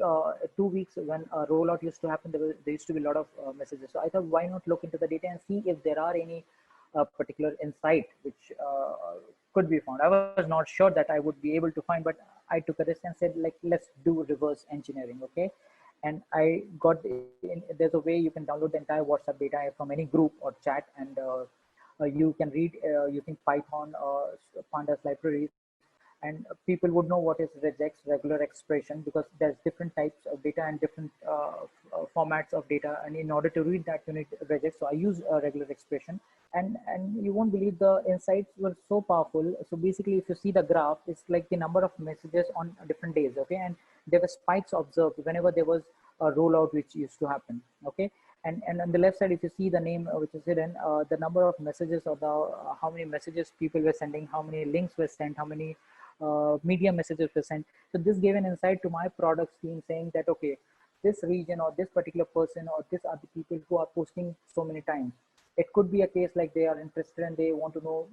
2 weeks when a rollout used to happen, there used to be a lot of messages. So I thought, why not look into the data and see if there are any particular insight which could be found. I was not sure that I would be able to find, but I took a risk and said, like, let's do reverse engineering. Okay, and I got there's a way you can download the entire WhatsApp data from any group or chat, and you can read using Python or pandas libraries, and people would know what is regex, regular expression, because there's different types of data and different formats of data, and in order to read that you need regex. So I use a regular expression, and you won't believe the insights were so powerful. So basically, if you see the graph, it's like the number of messages on different days. Okay, and there were spikes observed whenever there was a rollout which used to happen. Okay, and on the left side, if you see the name which is hidden, the number of messages, or the how many messages people were sending, how many links were sent, how many media messages were sent. So this gave an insight to my products team, saying that, okay, this region or this particular person or this are the people who are posting so many times. It could be a case like they are interested and they want to know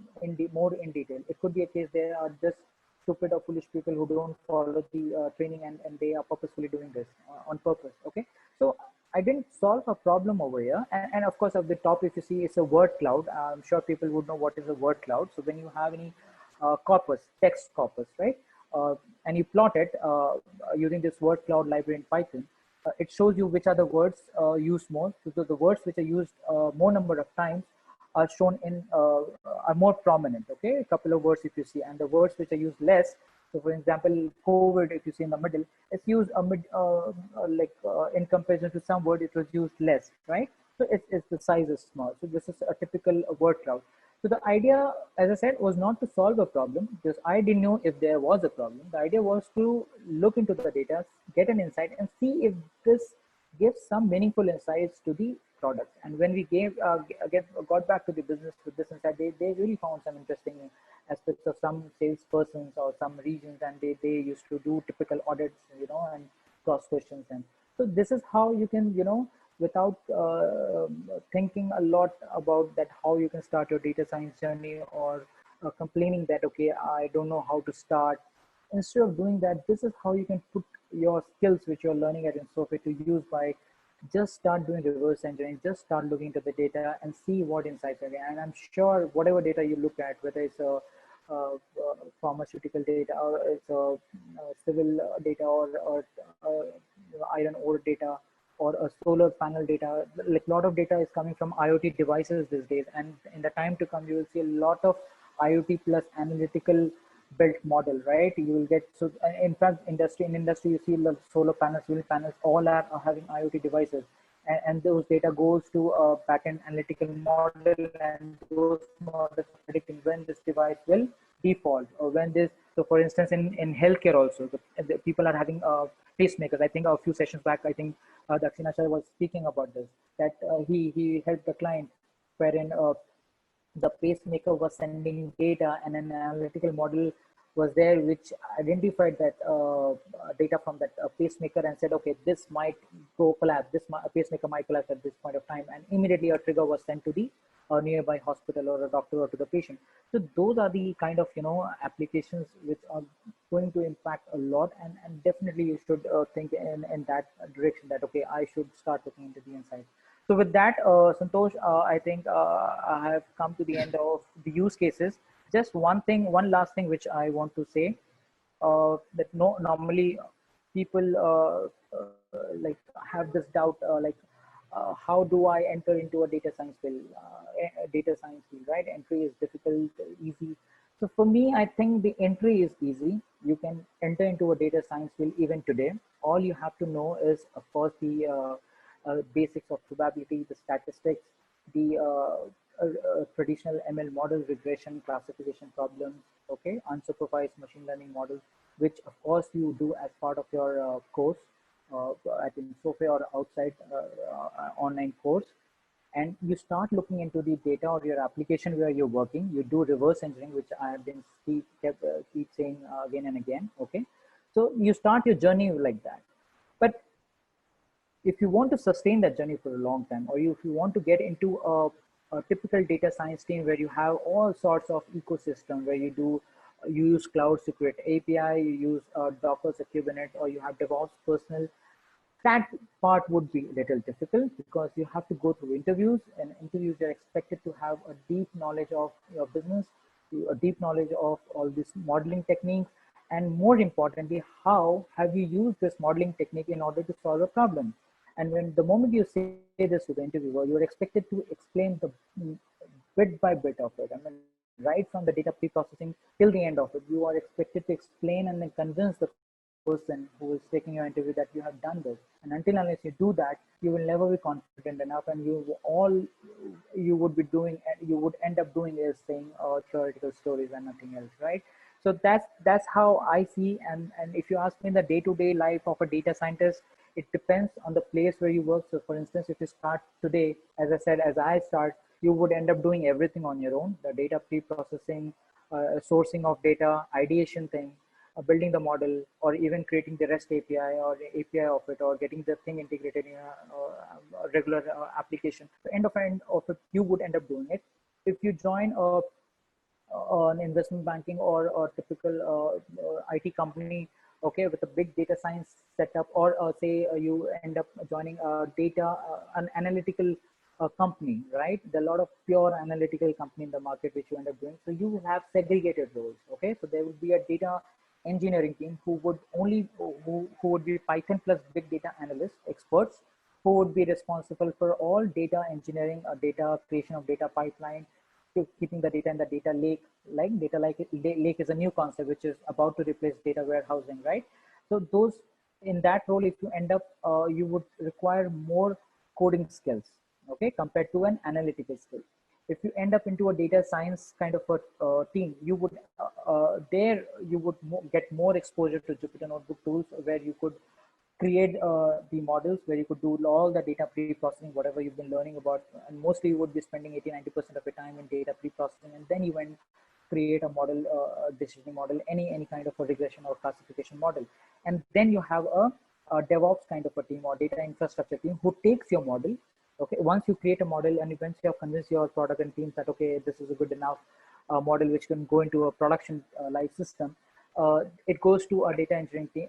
more in detail. It could be a case they are just stupid or foolish people who don't follow the training, and they are purposefully doing this on purpose. Okay, so I didn't solve a problem over here. And of course, at the top, if you see, it's a word cloud. I'm sure people would know what is a word cloud. So when you have any corpus, text corpus, right? And you plot it using this word cloud library in Python. It shows you which are the words used more. So the words which are used more number of times are shown in are more prominent. Okay, a couple of words if you see, and the words which are used less. So for example, COVID, if you see in the middle, it's used in comparison to some word, it was used less, right? So it's the size is small. So this is a typical word cloud. So the idea, as I said, was not to solve a problem, because I didn't know if there was a problem. The idea was to look into the data, get an insight, and see if this gives some meaningful insights to the product. And when we got back to the business with this insight, they really found some interesting aspects of some salespersons or some regions, and they used to do typical audits, and cross questions. And so this is how you can, without thinking a lot about that, how you can start your data science journey, or complaining that, okay, I don't know how to start. instead of doing that, this is how you can put your skills which you're learning at Insofe to use by just start doing reverse engineering, just start looking into the data and see what insights are there. And I'm sure whatever data you look at, whether it's a pharmaceutical data or it's a civil data or iron ore data or a solar panel data, like a lot of data is coming from IoT devices these days. And in the time to come, you will see a lot of IoT plus analytical built model, right? You will get, so in fact, industry, you see the solar panels, wind panels, all are having IoT devices. And those data goes to a backend analytical model, and those models are predicting when this device will default or when this. So for instance, in healthcare also, the people are having pacemakers. I think a few sessions back, I think Dakshina Shah was speaking about this, that he helped the client wherein the pacemaker was sending data, and an analytical model was there which identified that data from that pacemaker and said, okay, this might go collapse, pacemaker might collapse at this point of time, and immediately a trigger was sent to the nearby hospital or a doctor or to the patient. So those are the kind of applications which are going to impact a lot, and definitely you should think in that direction, that okay, I should start looking into the inside. So with that, Santosh, I think I have come to the end of the use cases. Just one last thing which I want to say, that no, normally people like have this doubt, like how do I enter into a data science field? Data science field, right? Entry is difficult, easy. So for me, I think the entry is easy. You can enter into a data science field even today. All you have to know is, of course, the basics of probability, the statistics, the traditional ML model, regression, classification problems, okay, unsupervised machine learning models, which of course you do as part of your course, I think Sophia or outside online course. And you start looking into the data or your application where you're working. You do reverse engineering, which I have been keep saying again and again, okay. So you start your journey like that. But if you want to sustain that journey for a long time, or if you want to get into a typical data science team where you have all sorts of ecosystem, where you use clouds to create API, you use Docker or Kubernetes, or you have DevOps personnel, that part would be a little difficult because you have to go through interviews, and interviews are expected to have a deep knowledge of your business, a deep knowledge of all these modeling techniques, and more importantly, how have you used this modeling technique in order to solve a problem. And when the moment you say this to the interviewer, you're expected to explain the bit by bit of it. I mean, right from the data pre-processing till the end of it, you are expected to explain and then convince the person who is taking your interview that you have done this. And until unless you do that, you will never be confident enough, and you would be doing, you would end up doing is saying theoretical stories and nothing else, right? So that's how I see. And if you ask me, the day-to-day life of a data scientist, it depends on the place where you work. So for instance, if you start today, as I said, as I start, you would end up doing everything on your own: the data pre-processing, sourcing of data, ideation thing, building the model, or even creating the REST API or the API of it, or getting the thing integrated in a regular application. So end of it, you would end up doing it. If you join an investment banking or typical IT company, okay, with a big data science setup, or say you end up joining a an analytical company, right? There are a lot of pure analytical company in the market which you end up doing. So you will have segregated roles, okay? So there will be a data engineering team who would be Python plus big data analyst experts, who would be responsible for all data engineering, data creation of data pipeline, to keeping the data in the data lake. Like data lake is a new concept which is about to replace data warehousing, right? So those, in that role, if you end up, you would require more coding skills, okay, compared to an analytical skill. If you end up into a data science kind of a team, you would there you would get more exposure to Jupyter Notebook tools, where you could create the models, where you could do all the data pre-processing, whatever you've been learning about, and mostly you would be spending 80-90% of your time in data pre-processing, and then you went create a model, a decisioning model, any kind of a regression or classification model. And then you have a DevOps kind of a team or data infrastructure team who takes your model. Okay, once you create a model and once you have convinced your product and teams that okay, this is a good enough model which can go into a production live system, it goes to a data engineering team,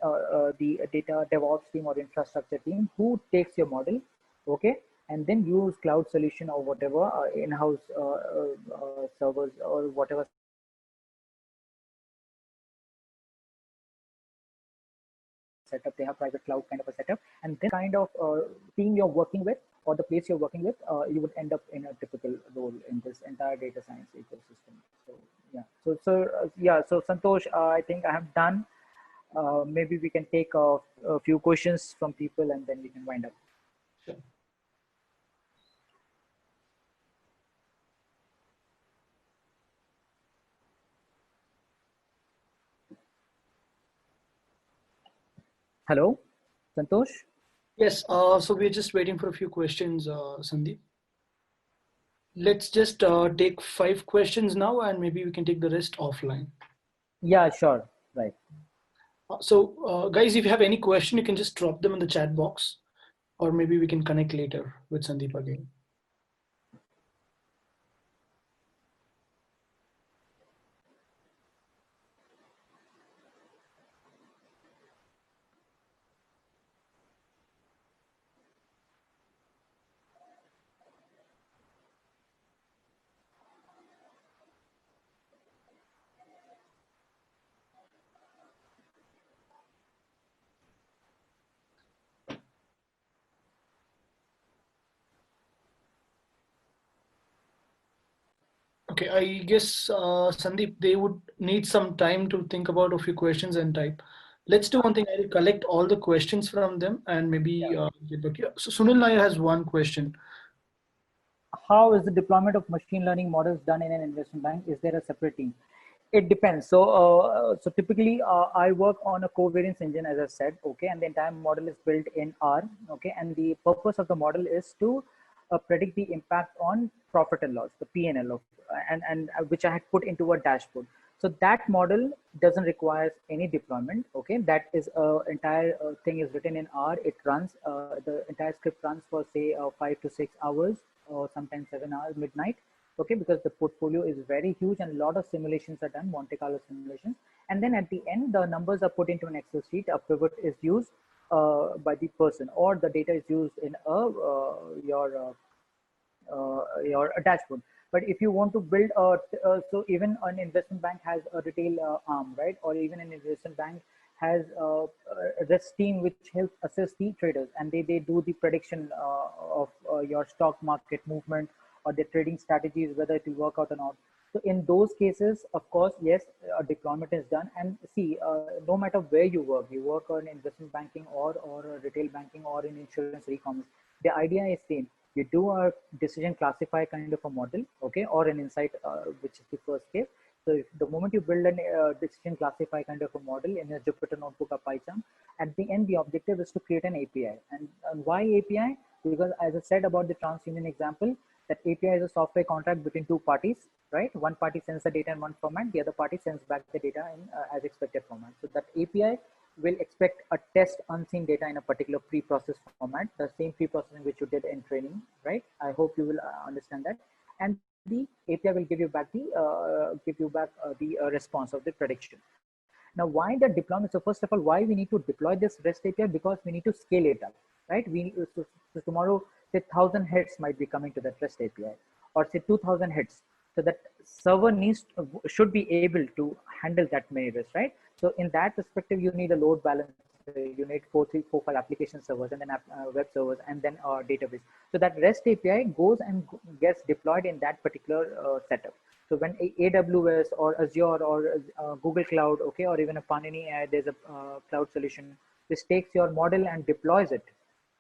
the data DevOps team or infrastructure team who takes your model, okay, and then use cloud solution or whatever in-house servers or whatever setup they have, private cloud kind of a setup, and then kind of team you're working with or the place you're working with, you would end up in a typical role in this entire data science ecosystem. So yeah, so Santosh, I think I have done. Maybe we can take a few questions from people and then we can wind up. Sure. Hello, Santosh. Yes, so we're just waiting for a few questions, Sandeep. Let's just take 5 questions now, and maybe we can take the rest offline. Yeah, sure. Right. Guys, if you have any question, you can just drop them in the chat box, or maybe we can connect later with Sandeep again. Okay, I guess Sandeep, they would need some time to think about a few questions and type. Let's do one thing. I'll collect all the questions from them and maybe Yeah. get back. Yeah. So Sunil Nair has one question. How is the deployment of machine learning models done in an investment bank? Is there a separate team? It depends. So typically, I work on a covariance engine, as I said, okay, and the entire model is built in R, okay, and the purpose of the model is to predict the impact on profit and loss, the PNL of, and which I had put into a dashboard. So that model doesn't require any deployment, okay. That is entire thing is written in R. It runs the entire script runs for say 5 to 6 hours or sometimes 7 hours midnight, okay, because the portfolio is very huge and a lot of simulations are done, Monte Carlo simulations, and then at the end the numbers are put into an Excel sheet. A pivot is used by the person, or the data is used in your dashboard. But if you want to build so even an investment bank has a retail arm, right, or even an investment bank has a risk team which helps assess the traders, and they do the prediction of your stock market movement or the trading strategies, whether it will work out or not. So in those cases, of course, yes, a deployment is done. And see, no matter where you work on investment banking or retail banking or in insurance or e-commerce, the idea is same. You do a decision classify kind of a model, okay, or an insight, which is the first case. So if the moment you build a decision classify kind of a model in a Jupyter notebook or PyCharm, at the end, the objective is to create an API. And why API? Because as I said about the TransUnion example, that API is a software contract between two parties, right? One party sends the data in one format, the other party sends back the data in as expected format. So that API will expect a test unseen data in a particular pre-processed format, the same pre-processing which you did in training, right? I hope you will understand that. And the API will give you back the response of the prediction. Now, why the deployment? So first of all, why we need to deploy this REST API? Because we need to scale it up, right? So tomorrow, say 1,000 hits might be coming to that REST API, or say 2,000 hits. So that server should be able to handle that many risks, right? So in that perspective, you need a load balancer. You need 5 application servers, and then web servers, and then a database. So that REST API goes and gets deployed in that particular setup. So when AWS or Azure or Google Cloud, okay, or even a Panini, there's a cloud solution which takes your model and deploys it,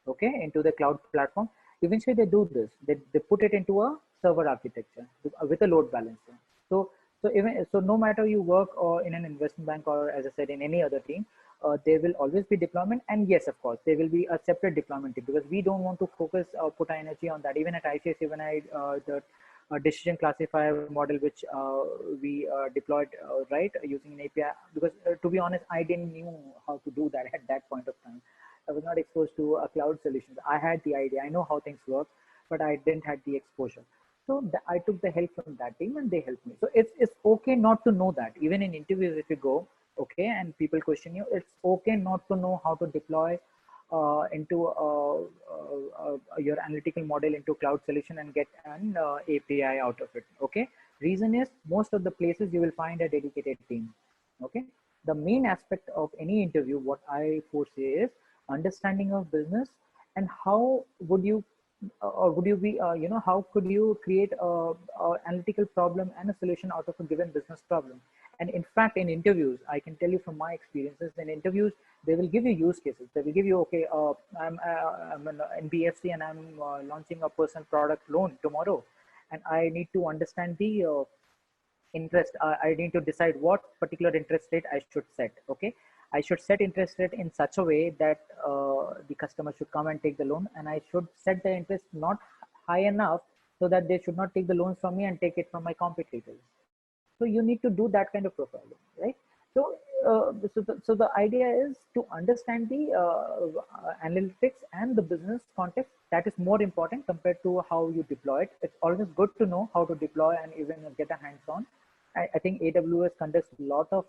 okay, into the cloud platform. Eventually, they do this. They put it into a server architecture with a load balancer. So no matter you work or in an investment bank or, as I said, in any other team, there will always be deployment. And yes, of course, there will be a separate deployment team, because we don't want to focus or put our energy on that. Even at ICICI, when I the decision classifier model which we deployed, right, using an API, because to be honest, I didn't knew how to do that at that point of time. I was not exposed to cloud solutions. I had the idea, I know how things work, but I didn't have the exposure. So I took the help from that team and they helped me. So it's okay not to know that. Even in interviews, if you go, okay, and people question you, it's okay not to know how to deploy into your analytical model into cloud solution and get an API out of it. Okay, reason is most of the places you will find a dedicated team. Okay, the main aspect of any interview, what I foresee is understanding of business and how would you or would you be how could you create a analytical problem and a solution out of a given business problem. And in fact, in interviews, I can tell you from my experiences, in interviews, they will give you use cases. They will give you, okay, I'm an NBFC and I'm launching a person product loan tomorrow. And I need to understand the interest. I need to decide what particular interest rate I should set. Okay. I should set interest rate in such a way that the customer should come and take the loan, and I should set the interest not high enough so that they should not take the loans from me and take it from my competitors. So you need to do that kind of profiling, right? So so the idea is to understand the analytics and the business context. That is more important compared to how you deploy it. It's always good to know how to deploy and even get a hands-on. I think AWS conducts a lot of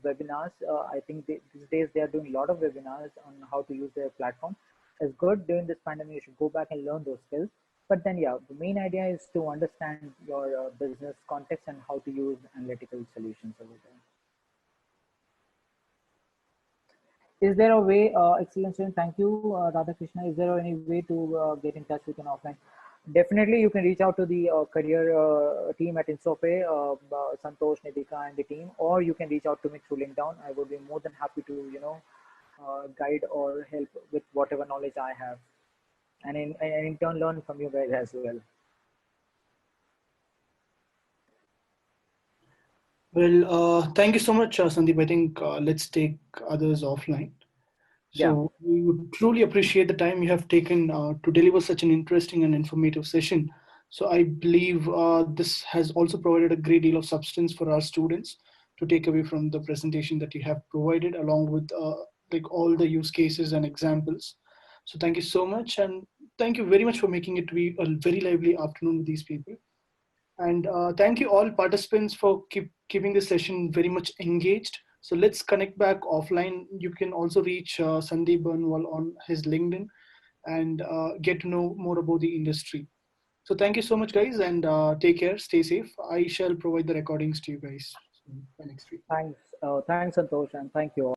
webinars. I think these days they are doing a lot of webinars on how to use their platform. It's good during this pandemic. You should go back and learn those skills. But then, yeah, the main idea is to understand your business context and how to use analytical solutions over there. Is there a way, Excellency, thank you, Radhakrishna, is there any way to get in touch with an offline? Definitely, you can reach out to the career team at Insope, Santosh, Nidika, and the team, or you can reach out to me through LinkedIn. I would be more than happy to, guide or help with whatever knowledge I have, and in turn learn from you guys as well. Well, thank you so much, Sandeep. I think let's take others offline. Yeah. So we would truly appreciate the time you have taken to deliver such an interesting and informative session. So I believe this has also provided a great deal of substance for our students to take away from the presentation that you have provided, along with like all the use cases and examples. So thank you so much, and thank you very much for making it to be a very lively afternoon with these people. And thank you all participants for keeping the session very much engaged. So let's connect back offline. You can also reach Sandeep Burnwal on his LinkedIn and get to know more about the industry. So thank you so much, guys, and take care. Stay safe. I shall provide the recordings to you guys by next week. Thanks, Santosh, and thank you all.